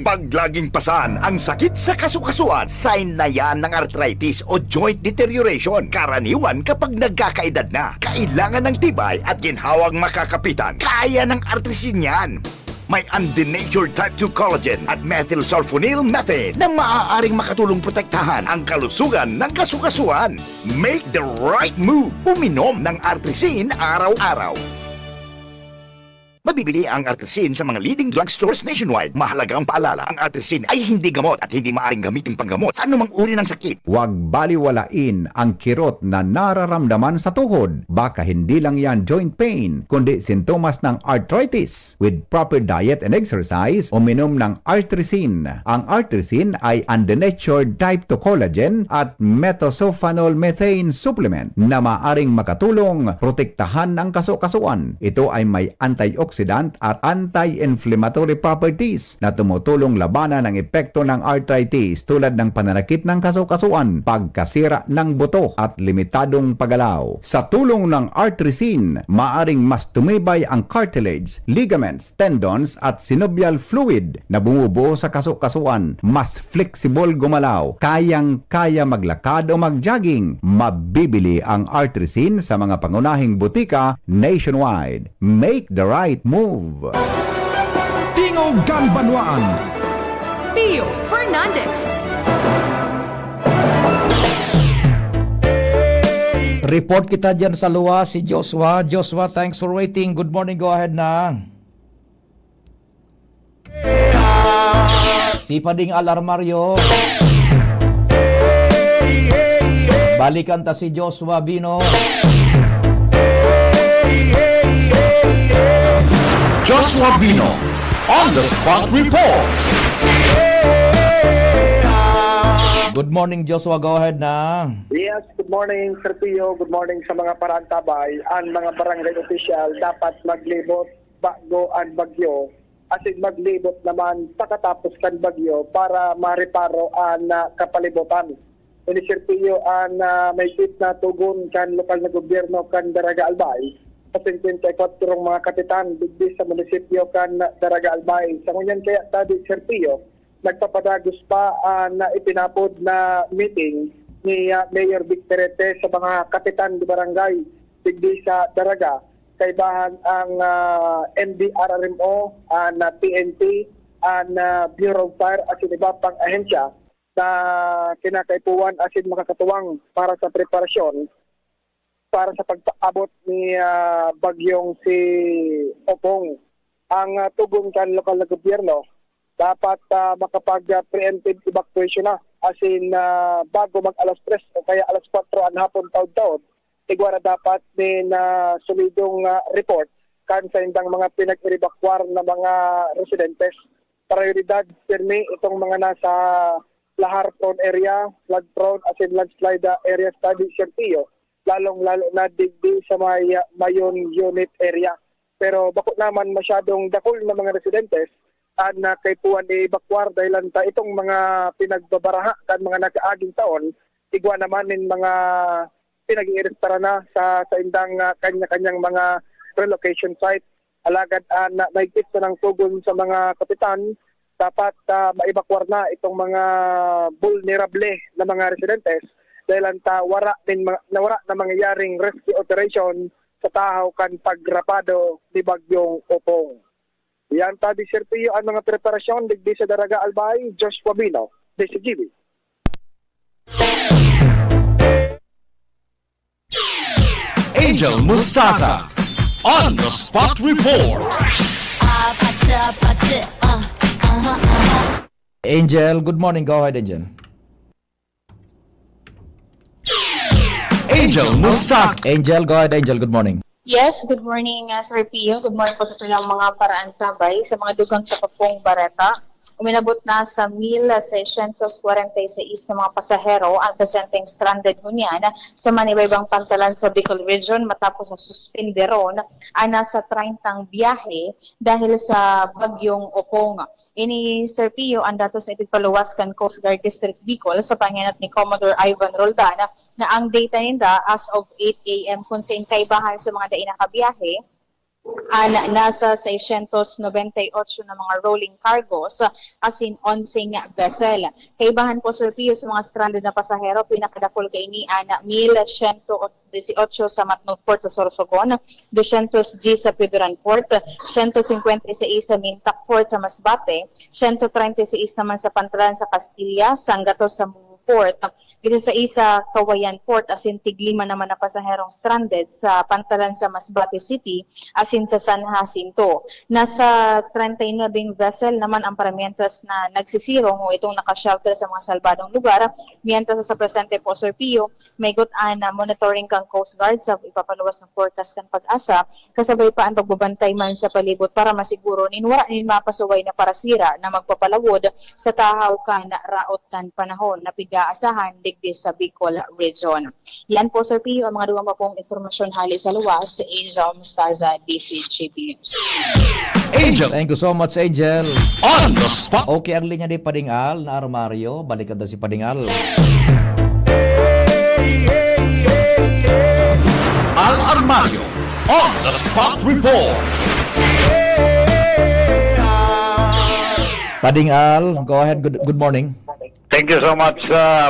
pag laging pasan ang sakit sa kasukasuan, sign na yan ng arthritis o joint deterioration. Karaniwan kapag nagkakaedad na, kailangan ng tibay at ginhawang makakapitan. Kaya ng artrisin yan. May undenatured type 2 collagen at methylsulfonyl methane na maaaring makatulong protektahan ang kalusugan ng kasukasuan. Make the right move. Uminom ng artrisin araw-araw. Mabibili ang artrisin sa mga leading drugstores nationwide. Mahalagang paalala, ang artrisin ay hindi gamot at hindi maaaring gamitin panggamot sa anumang uri ng sakit. Huwag baliwalain ang kirot na nararamdaman sa tuhod. Baka hindi lang yan joint pain, kundi sintomas ng arthritis. With proper diet and exercise, uminom ng artrisin. Ang artrisin ay undenatured type 2 collagen at methylsulfonyl methane supplement na maaaring makatulong protektahan ang kasukasuan. Ito ay may antioxidant at anti-inflammatory properties na tumutulong labanan ang epekto ng arthritis tulad ng pananakit ng kasukasuan, pagkasira ng buto at limitadong paggalaw. Sa tulong ng artrisin, maaring mas tumibay ang cartilage, ligaments, tendons at synovial fluid na bumubuo sa kasukasuan, mas flexible gumalaw, kayang-kaya maglakad o mag-jogging. Mabibili ang artrisin sa mga pangunahing butika nationwide. Make the right move. Tingog Ganbanwaan. Pio Fernandez. Report kita dyan sa luwa si Joshua. Joshua, thanks for waiting. Good morning, go ahead na. Si Pading Alarmario. Balikan ta si Joshua Bino. Joshua Bino on the spot report. Good morning, Joshua. Go ahead na. Yes, good morning, Sir Pio. Good morning sa mga parantabay. Ang mga barangay official dapat maglibot bago ang bagyo. Asin maglibot naman pagkatapos kan bagyo para mareparo ang kapalibutan. Ini Sir Pio ang may tip na tugon kan lokal na gobyerno kan Daraga Albay. Sa 54 mga kapitan digdi sa munisipyo kan Daraga Albay. Sa ngunyan kaya tadi Sir Pio, nagpapadagos pa na ipinapod na meeting ni Mayor Victorete sa mga kapitan di barangay digdi sa Daraga. Kaibahan ang MDRRMO, na PNP, Bureau of Fire at iba pang ahensya na kinakaipuan asin makakatuwang para sa preparasyon para sa pagpaabot ni bagyong si Opong. Ang tugon kan lokal na gobyerno dapat makapag-preemptive evacuation na asin bago mag alas 3 o kaya alas 4 ang hapon taon-taon igwara dapat din solidong report kan sa indang mga pinag-evacuar na mga residentes. Prioridad pirmi itong mga nasa lahar prone area, flood prone as in landslide area study Serpio, lalong-lalo na digdi sa Mayon unit area. Pero bako naman masyadong dakol na mga residentes na kay puwan i-evacuar dahil itong mga pinagbabaraha kan mga nakaaging taon, igwa naman ng mga pinag-iirestara na sa indang kanya-kanyang mga relocation site. Alagad na naigit sa ng tugon sa mga kapitan, dapat ma-evacuar na itong mga vulnerable na mga residentes dahil wara na mangyayaring rescue operation sa tahaw kan pagrapado ni Bagyong Opong. Yan di Serpio ang mga preparasyon digdi sa Daraga Albay, Joshua Bino, DCGB. Angel Mustaza on the spot report. Angel, good morning. Go ahead, Angel. Angel Mustaza. Angel, go ahead, Angel. Good morning. Yes, good morning, Sir Pio. Good morning po sa kanilang mga paraan tabay sa mga dugang sa Papong Barata. Uminabot na sa 1,646 na mga pasahero ang presenteng stranded ngunyan sa manibaybang pantalan sa Bicol Region matapos ang suspenderon ang nasa 30 biyahe dahil sa Bagyong Opong. Ini Sir Pio ang datos na ipagpaluwas kan Coast Guard District Bicol sa panghinat ni Commodore Ivan Roldan na ang data ninda as of 8 a.m. kung sa kaibahan sa mga dainakabiyahe nasa 698 na mga rolling cargos as in 11 vessel. Kaibahan po Sir Pio sa mga stranded na pasahero, pinakadakol kay ni 1,118 sa Matnog Port sa Sorsogon, 200G sa Piduran Port, 156 sa Mintak Port sa Masbate, 136 naman sa Pantalan sa Castilla, Sangato sa Port, isa sa Kawayan Port as in tiglima naman na pasaherong stranded sa Pantalan sa Masbate City as in sa San Jacinto. Nasa 39 vessel naman ang paramientas na nagsisirong o itong nakashelter sa mga salbadong lugar. Mientras sa presente po Sir Pio, may gutan na monitoring kang Coast Guard sa ipapaluwas ng forecast ng Pag-asa kasabay pa ang pagbabantay man sa palibot para masiguro wala nin mapasuway na parasira na magpapalawod sa tahaw kan raot kan panahon na pig-aasahan digdi sa Bicol Region. Yan po Sir Pio ang mga duwang pa pong informasyon hali sa luwas sa Angel Mustaza, DCGB News. Angel. Thank you so much, Angel. On the spot. Okay, ang linya ni Padingal na Armario. Balikan na si Padingal. Al Armario on the spot report. Padingal, go ahead. Good morning. Thank you so much,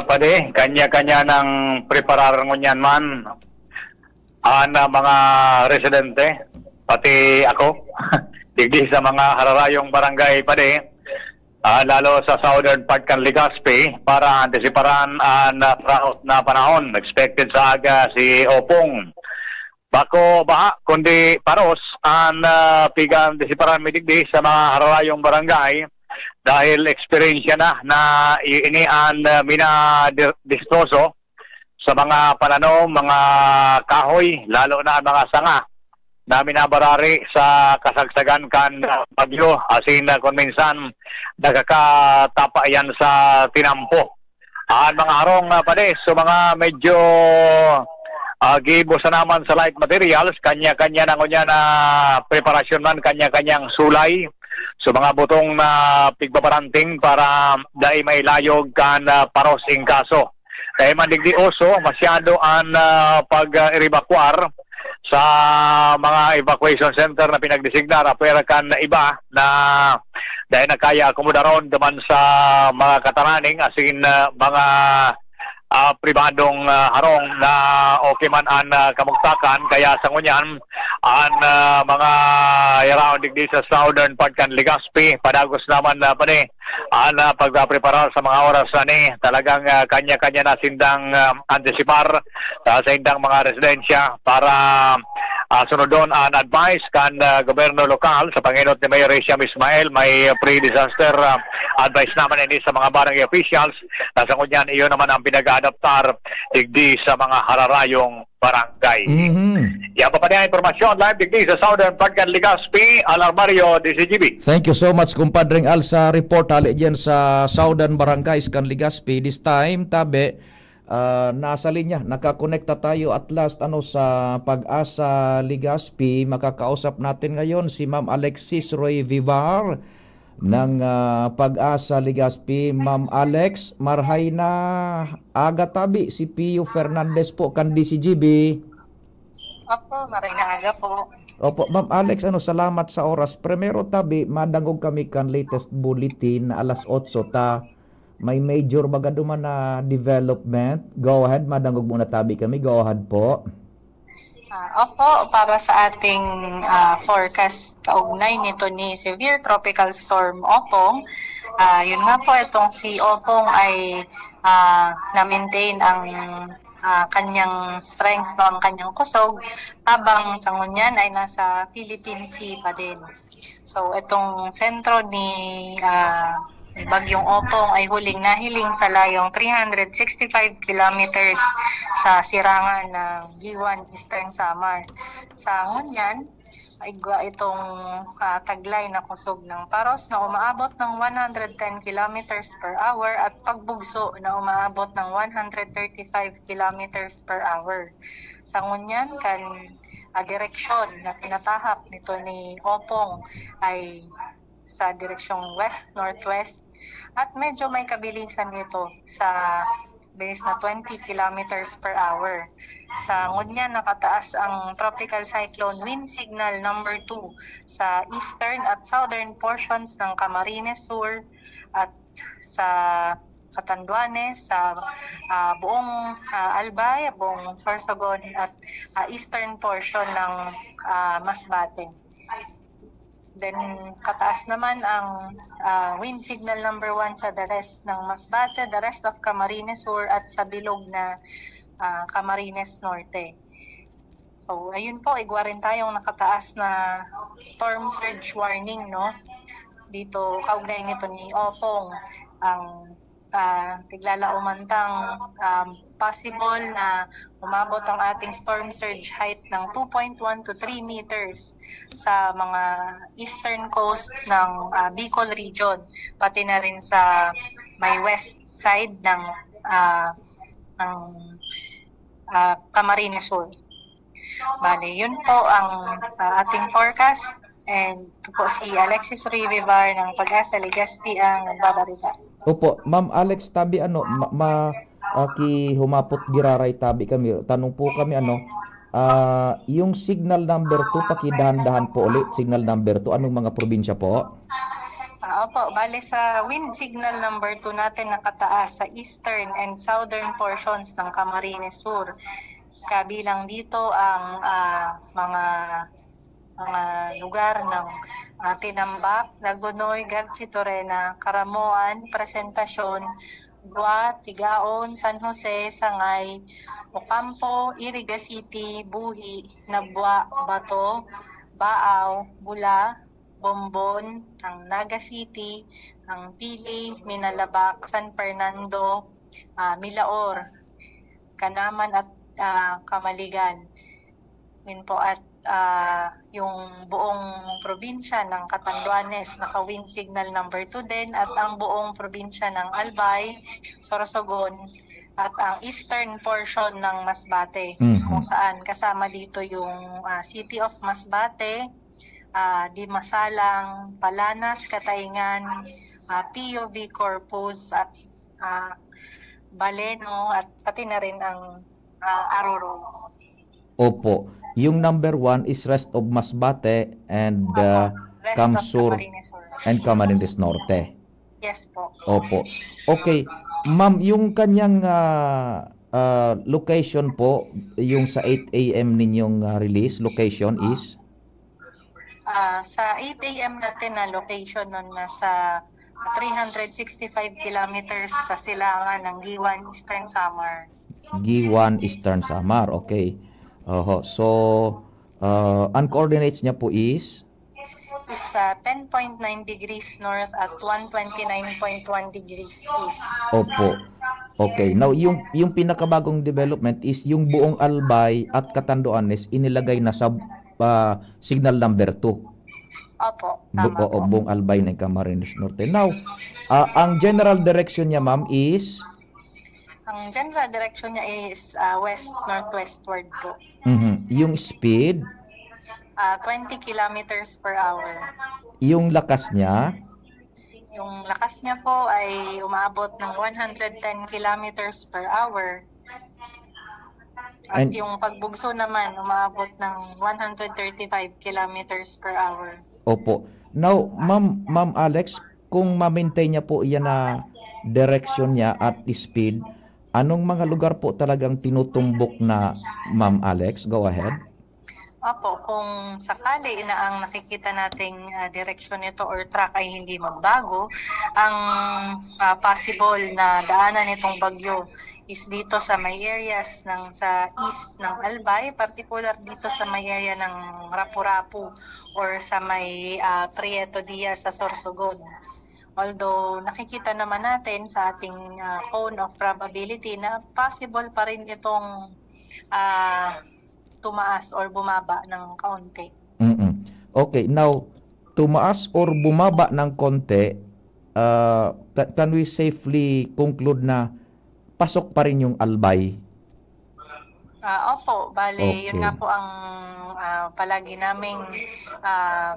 Pade. Kanya-kanya ng preparar ngunyan man na mga residente, pati ako, digdi sa mga hararayong barangay, Pade, lalo sa southern part kan Legazpi, para antisiparan na panahon. Expected sa aga si Opong. Bako baha, kundi paros, pigan antisiparan midigdi sa mga hararayong barangay, dahil experience na inian minadistroso sa mga pananom, mga kahoy, lalo na mga sanga na minabarari sa kasagsagan kan bagyo, asin kung minsan nakakatapa yan sa tinampo. Ang mga harong Pade, so mga medyo gibo sa naman sa light materials, kanya-kanya na ngunya na preparasyon man, kanya-kanyang sulay. So mga butong na pigbabaranting para dahil may layog kan paros in kaso. Kaya mandigdi oso, masyado ang pag-evacuar sa mga evacuation center na pinagdesignar. Pero kan iba na dahil nakaya akomodaron duman sa mga kataraning asin mga pribadong harong na okay man ang kamugtakan, kaya sa ngunyan ang mga around digdi sa southern part kan Legazpi, padagos naman Pade ang pagpapreparar sa mga oras ni talagang kanya-kanya na sindang antisipar sa indang mga residensya para Sunod doon ang advice kan gobyerno lokal sa panginot ni Mayor Siam Ismail, may pre-disaster advice naman ini sa mga barangay officials. Nasa kunyan, iyon naman ang pinag-adaptar digdi sa mga hararayong barangay. Yan pa niya informasyon live digdi sa Southern Pagkan Legazpi, Alarmario, DCGB. Thank you so much, kumpadring Al, sa report hali dyan sa Southern Barangays kan Legazpi. This time, tabi, nasa linya, nakakonekta tayo at last sa Pag-asa Legazpi. Makakausap natin ngayon si Ma'am Alexis Roy Vivar ng Pag-asa Legazpi. Ma'am Alex, marhay na aga tabi si Pio Fernandez po kan DCGB. Opo, maray na aga po. Opo, Ma'am Alex, salamat sa oras. Primero tabi, madangog kami kan latest bulletin na alas 8 ta. May major baga duman na development. Go ahead, madangog muna tabi kami. Go ahead po. Opo, para sa ating forecast kaugnay nito ni Severe Tropical Storm Opong, yun nga po, itong si Opong ay na-maintain ang kanyang strength, ang kanyang kusog, habang tangon niyan ay nasa Philippine Sea pa din. So, itong sentro ni Bagyong Opong ay huling nahiling sa layong 365 kilometers sa sirangan ng G1 Eastern Samar. Sa ngunyan, ay itong taglay na kusog ng paros na umaabot ng 110 kilometers per hour at pagbugso na umaabot ng 135 kilometers per hour. Sa ngunyan, direksyon na tinatahak nito ni Opong ay sa direksyong west-northwest at medyo may kabilisan nito sa bilis na 20 kilometers per hour. Sa ngunyan, nakataas ang tropical cyclone wind signal number 2 sa eastern at southern portions ng Camarines Sur at sa Catanduanes, sa buong Albay, buong Sorsogon at eastern portion ng Masbate. Then, kataas naman ang wind signal number 1 sa the rest ng Masbate, the rest of Camarines Sur at sa bilog na Camarines Norte. So, ayun po, igwa rin tayong nakataas na storm surge warning, no? Dito, kaugnay nito ni Opong, ang tiglala umantang possible na umabot ang ating storm surge height ng 2.1 to 3 meters sa mga eastern coast ng Bicol region, pati na rin sa may west side ng Camarines Sur. Bale, yun po ang ating forecast, and ito po si Alexis Rivivar ng Pag-asa Legazpi ang nagbabarita. Opo, Ma'am Alex, tabi ki humapot giraray tabi kami. Tanong po kami yung signal number 2, pakidahan-dahan po ulit, signal number 2, anong mga probinsya po? Opo, bale sa wind signal number 2 natin nakataas sa eastern and southern portions ng Camarines Sur. Kabilang dito ang mga lugar ng Tinambak, Lagunoy, Garchitorena, Caramoan, Presentacion, Gua, Tigaon, San Jose, Sangay, Ocampo, Iriga City, Buhi, Nabwa, Bato, Baaw, Bula, Bombon, ang Naga City, ang Pili, Minalabak, San Fernando, Milaor, Kanaman at Kamaligan. Yun po, at yung buong probinsya ng Catanduanes naka-wind signal number 2 din, at ang buong probinsya ng Albay, Sorsogon at ang eastern portion ng Masbate, kung saan kasama dito yung City of Masbate, Dimasalang, Palanas, Katayngan, POV Corpus at Baleno at pati na rin ang Aroro. Opo. Yung number 1 is rest of Masbate and Camsur and Camarines Norte. Yes po. Opo. Okay. Ma'am, yung kanyang location po, yung sa 8 a.m. ninyong release, location is? Sa 8 a.m. natin na location nun nasa 365 kilometers sa silangan ng G1 Eastern Samar. G1 Eastern Samar, okay. So Ang coordinates niya po is 10.9 degrees north at 129.1 degrees east. opo. Okay. Now, yung pinakabagong development is yung buong Albay at Catanduanes inilagay na sa signal number 2. Opo, tama po. Buong Albay ng Camarines Norte. Now, ang general direction niya, ma'am, is Ang general direction niya is west-northwestward po. yung speed, 20 kilometers per hour. yung lakas niya, Yung lakas niya po ay umaabot ng 110 kilometers per hour. At And- yung pagbugso naman umaabot ng 135 kilometers per hour. opo. Now, Ma'am Alex, kung ma-maintain niya po yan na direction niya at speed, anong mga lugar po talagang tinutumbok na, Ma'am Alex? Go ahead. Opo, kung sakali na ang nakikita nating direksyon nito or track ay hindi magbago, ang possible na daanan nitong bagyo is dito sa may areas sa east ng Albay, particular dito sa may area ng Rapu-Rapu or sa may Prieto Diaz sa Sorsogon. Although nakikita naman natin sa ating cone of probability na possible pa rin itong tumaas or bumaba ng kaunti. Okay, now, tumaas or bumaba ng konti, can we safely conclude na pasok pa rin yung Albay? Opo, bali, yun Okay. nga po ang palagi naming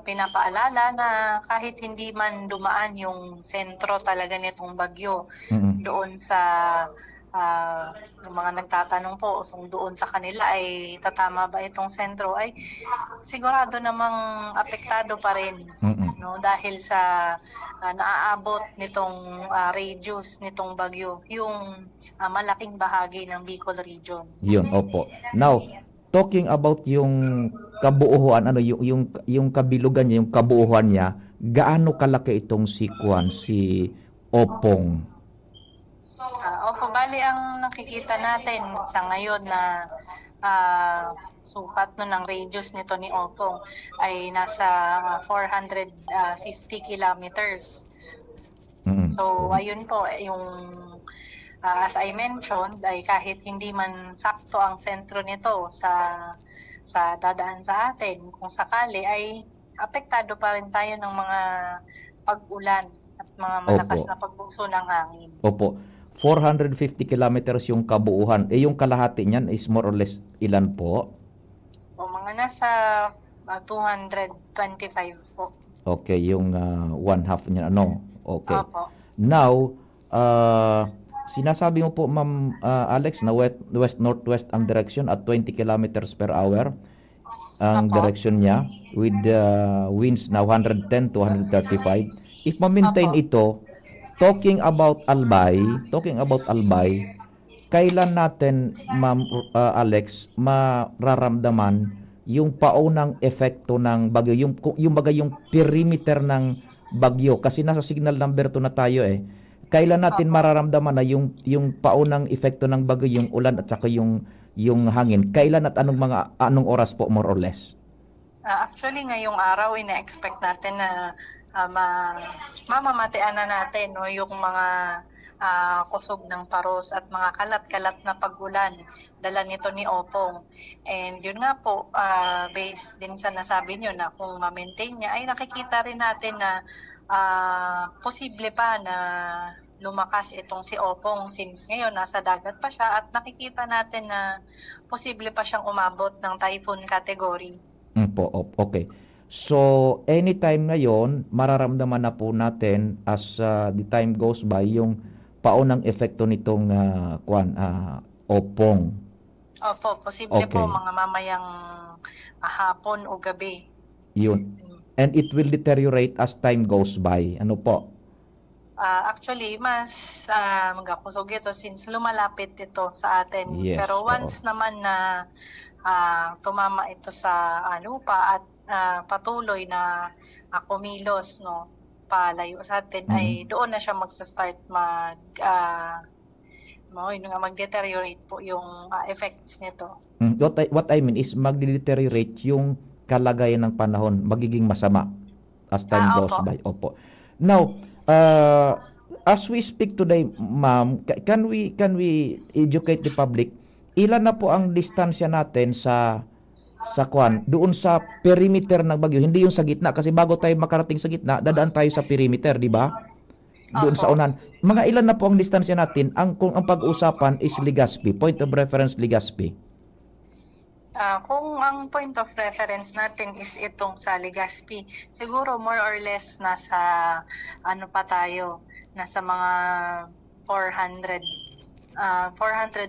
pinapaalala na kahit hindi man dumaan yung sentro talaga nitong bagyo doon sa yung mga nagtatanong po kung doon sa kanila ay tatama ba itong sentro, ay sigurado namang apektado pa rin, no, dahil sa naaabot nitong radius nitong bagyo yung malaking bahagi ng Bicol region. Yun, opo. Now, talking about yung kabuuhan, yung kabilugan niya, yung kabuuhan niya, gaano kalaki itong si Opong? Opo, bali ang nakikita natin sa ngayon na sukat no ng radius nito ni Opong ay nasa 450 kilometers. So ayun po, yung as I mentioned, ay kahit hindi man sakto ang sentro nito sa dadaan sa atin, kung sakali ay apektado pa rin tayo ng mga pag-ulan at mga malakas na pagbugso ng hangin. Opo. 450 kilometers yung kabuuhan. Yung kalahati niyan is more or less ilan po? O mga nasa 225 po. Okay, yung one half niya. Okay. Opo. Now, sinasabi mo po, Ma'am Alex, na west-northwest ang direction at 20 kilometers per hour ang direction niya with winds na 110 to 135. If ma-maintain ito, talking about Albay, kailan natin, Ma'am Alex, mararamdaman yung paunang epekto ng bagyo, yung perimeter ng bagyo, kasi nasa signal number 2 na tayo Kailan natin mararamdaman na yung paunang epekto ng bagyo, yung ulan at saka yung hangin? Kailan at anong oras po, more or less? Actually, ngayong araw, ina-expect natin na mamamatian na natin yung mga kusog ng paros at mga kalat-kalat na pag-ulan dala nito ni Opong. And yun nga po, based din sa nasabi nyo na kung ma-maintain niya, ay nakikita rin natin na posible pa na lumakas itong si Opong since ngayon nasa dagat pa siya, at nakikita natin na posible pa siyang umabot ng typhoon category. Okay. So, anytime ngayon, mararamdaman na po natin as the time goes by yung paunang epekto nitong Opong. Opo, posible Okay. po mga mamayang hapon o gabi. Yun. And it will deteriorate as time goes by. Ano po? Actually, mas magakusog ito since lumalapit ito sa atin. Yes, Pero once naman na tumama ito sa lupa at patuloy na kumilos palayo sa atin, ay doon na siya magsa-start mo, yun nga mag-deteriorate po yung effects nito. What I mean is magde-deteriorate yung kalagayan ng panahon, magiging masama as time goes Opo. by. Opo. Now, as we speak today, ma'am, can we educate the public? Ilan na po ang distansya natin sa doon sa perimeter ng bagyo, hindi yung sa gitna kasi bago tayo makarating sa gitna, dadaan tayo sa perimeter, di ba? Doon sa unan. Mga ilan na po ang distansya natin? Kung ang pag-uusapan is Legazpi, point of reference Legazpi. Kung ang point of reference natin is itong sa Legazpi, siguro more or less nasa ano pa tayo, nasa mga 400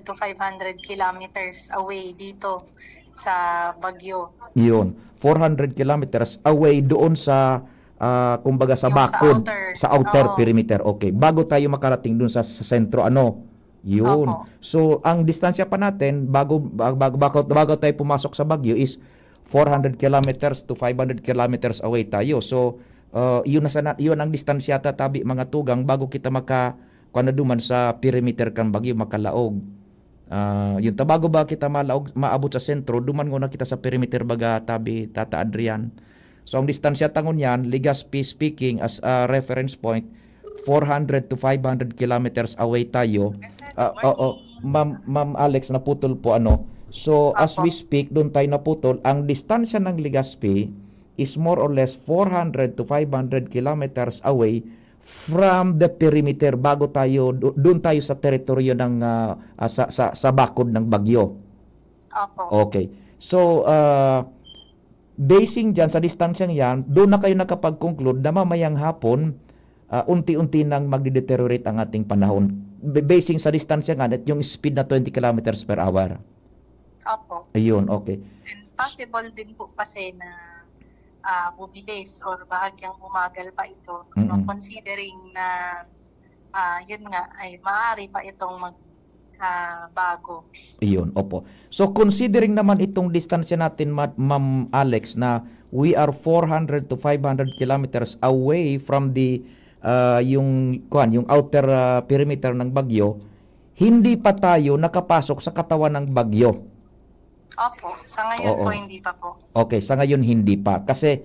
to 500 kilometers away dito sa Baguio. Yun, 400 kilometers away doon sa kumbaga sa Yung bakod, sa outer. sa outer Oo. perimeter. Okay, bago tayo makarating doon sa sentro yun. Opo. So, ang distansya pa natin bago tayo pumasok sa Baguio is 400 kilometers to 500 kilometers away tayo. So, yun ang distansya tabi mga tugang bago kita duman sa perimeter kan Baguio makalaog. Yun bago ba kita maabot sa sentro, duman na kita sa perimeter baga tabi Tata Adrian. So, ang distansya tangon yan, Legazpi speaking as a reference point, 400 to 500 kilometers away tayo. Ma'am Alex, naputol po So, as we speak, doon tayo naputol. Ang distansya ng Legazpi is more or less 400 to 500 kilometers away from the perimeter bago tayo, doon tayo sa teritoryo ng, sa bakod ng Bagyo. Okay. So, basing dyan sa distansyang yan, doon na kayo nakapag-conclude na mamayang hapon, unti-unti nang magde-deteriorate ang ating panahon. Basing sa distansya nga, at yung speed na 20 kilometers per hour. Opo. Ayun, okay. And possible din po kasi na bumilis or bahagyang umagal pa ito. No, considering na yun nga ay maaari pa itong bago. Ayun, opo. So considering naman itong distansya natin, Ma'am Alex, na we are 400 to 500 kilometers away from the yung outer perimeter ng Bagyo, hindi pa tayo nakapasok sa katawan ng Bagyo. Opo, sa ngayon po hindi pa po. Okay, sa ngayon hindi pa. Kasi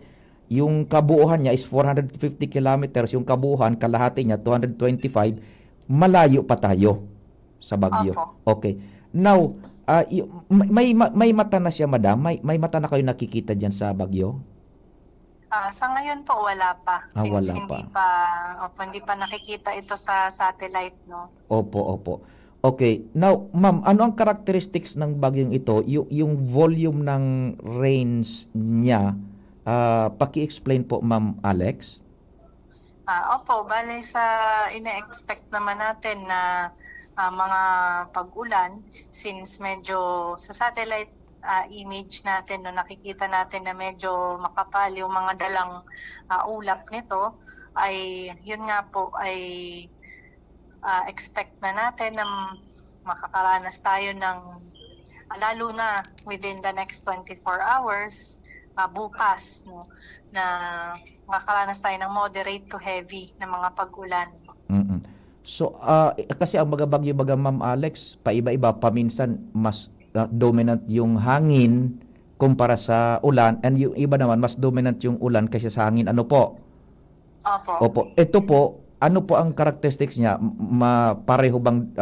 yung kabuuhan niya is 450 kilometers, yung kabuuhan, kalahati niya, 225, malayo pa tayo sa Bagyo. Opo. Okay. Now, may mata na siya, madam? May mata na kayo nakikita dyan sa Bagyo? Sa ngayon po wala pa. Since wala hindi pa nakikita ito sa satellite, no? Opo. Okay. Now, ma'am, ano ang characteristics ng bagyong ito? Yung volume ng rains niya, paki-explain po, Ma'am Alex. Opo, bale sa ina-expect naman natin na mga pag-ulan, since medyo sa satellite image natin, no, nakikita natin na medyo makapal yung mga dalang ulap nito, ay yun nga po ay expect na natin na makakaranas tayo ng lalo na within the next 24 hours bukas, no, na makakaranas tayo ng moderate to heavy na mga pag-ulan. So, kasi ang mga bagyo baga, Ma'am Alex, paiba-iba, paminsan mas dominant yung hangin kumpara sa ulan, and yung iba naman mas dominant yung ulan kaysa sa hangin. Ano po? Opo. Ito po, ano po ang characteristics niya? Pareho bang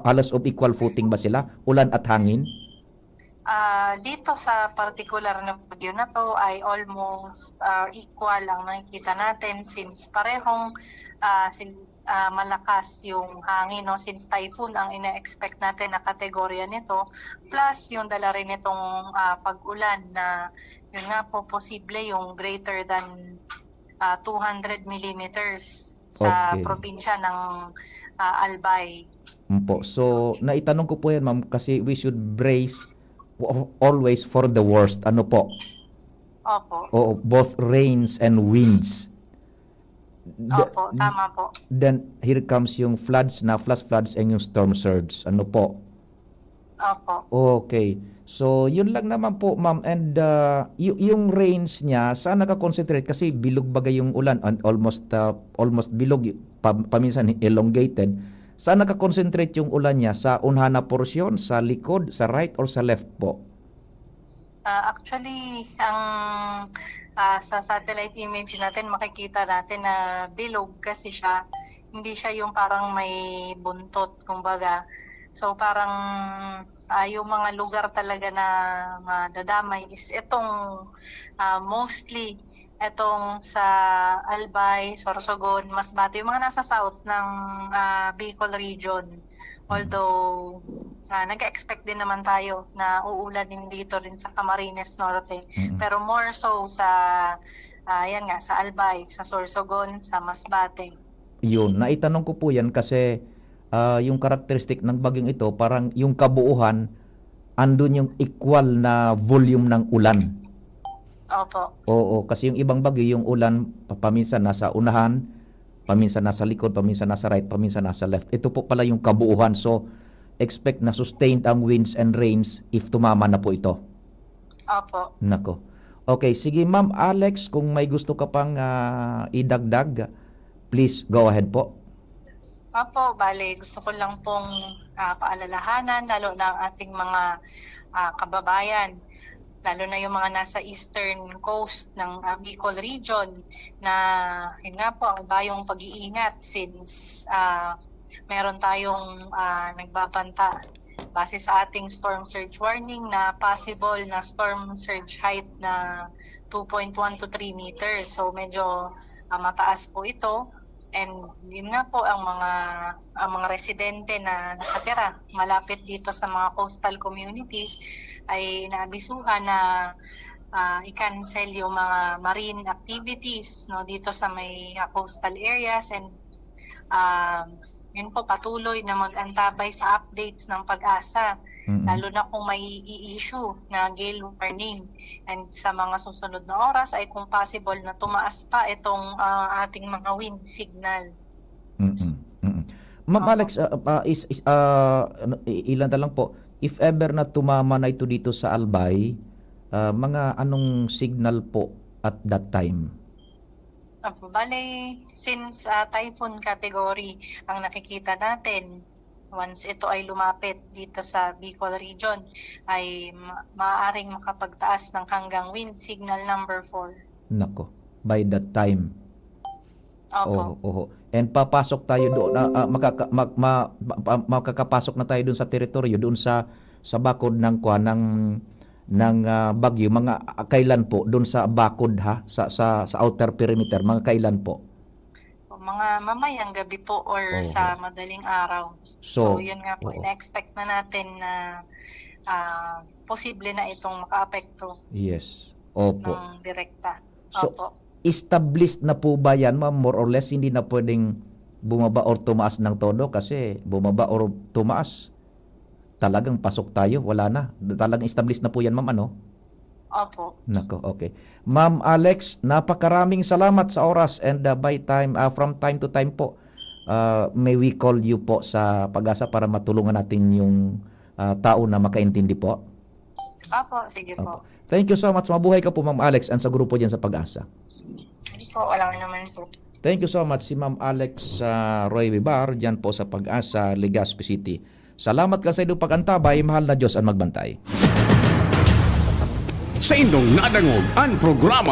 halos of equal footing ba sila? Ulan at hangin? Dito sa particular na bagyo na to ay almost equal ang nakikita natin, since parehong malakas yung hangin, no, since typhoon ang ina-expect natin na kategorya nito, plus yung dala rin nitong pag-ulan na yun nga po posible yung greater than 200 millimeters sa probinsya ng Albay. Po. So, naitanong ko po yan, ma'am, kasi we should brace always for the worst. Ano po? Opo. Oo, both rains and winds. Opo, tama po. Then, here comes yung floods na, flash floods and yung storm surge. Ano po? Opo. Okay. So, yun lang naman po, ma'am. And yung rains niya, saan nakakonsentrate? Kasi bilog bagay yung ulan. And almost bilog, paminsan elongated. Saan nakakonsentrate yung ulan niya? Sa unahan na porsyon, sa likod, sa right, or sa left po? Actually, sa satellite image natin, makikita natin na bilog kasi siya. Hindi siya yung parang may buntot, kumbaga. So parang yung mga lugar talaga na madadamay is itong mostly itong sa Albay, Sorsogon, Masbate, yung mga nasa south ng Bicol region. Although nag-expect din naman tayo na uulan din dito rin sa Camarines Norte. Pero more so sa yan nga, sa Albay, sa Sorsogon, sa Masbate. Yun, naitanong ko po yan kasi yung karakteristik ng bagyong ito, parang yung kabuuhan, andun yung equal na volume ng ulan. Opo. Oo, kasi yung ibang bagyo, yung ulan, paminsan nasa unahan, paminsan nasa likod, paminsan nasa right, paminsan nasa left. Ito po pala yung kabuuhan. So, expect na sustained ang winds and rains if tumama na po ito. Opo. Nako. Okay, sige Ma'am Alex, kung may gusto ka pang idagdag, please go ahead po. Opo, bale, gusto ko lang pong paalalahanan, lalo na ang ating mga kababayan, lalo na yung mga nasa eastern coast ng Bicol region, na yun nga po, ang bayong pag-iingat since meron tayong nagbabanta base sa ating storm surge warning na possible na storm surge height na 2.1 to 3 meters. So medyo mataas po ito. And yun nga po ang mga residente na nakatira malapit dito sa mga coastal communities ay naabisuhan na i-cancel yung mga marine activities dito sa may coastal areas, and yun po patuloy na mag-antabay sa updates ng Pag-asa. Lalo na kung may i-issue na gale warning, and sa mga susunod na oras ay kung possible na tumaas pa itong ating mga wind signal. Ma'am Alex, ilan na lang po, if ever na tumama na ito dito sa Albay, mga anong signal po at that time? Bale, since typhoon category ang nakikita natin, once ito ay lumapit dito sa Bicol region, ay maaaring makapagtaas ng hanggang wind signal number 4. Nako, by that time. Opo. Oo. And papasok tayo doon, makakapasok na tayo doon sa teritoryo, doon sa bakod ng bagyo. Mga kailan po doon sa bakod sa outer perimeter, mga kailan po? Mga mamayang gabi po or sa madaling araw. So yun nga po, ina-expect na natin na posible na itong maka-apekto. Yes. Opo. Ng direkta. So, Opo. established na po ba yan, ma'am? More or less, hindi na pwedeng bumaba or tumaas ng todo, kasi bumaba or tumaas, talagang pasok tayo, wala na. Talagang established na po yan, ma'am, ano? Opo. Nako, okay. Ma'am Alex, napakaraming salamat sa oras, and from time to time po, may we call you po sa Pag-asa para matulungan natin yung tao na makaintindi po. Opo, sige po. Thank you so much. Mabuhay ka po, Ma'am Alex, and sa grupo dyan sa Pag-asa. Hindi po, walang naman po. Thank you so much, si Ma'am Alex Roy Vivar, dyan po sa Pag-asa, Legazpi City. Salamat ka sa iyong pag-antabay, mahal na Diyos ang magbantay. Sa indong nadangog ang programa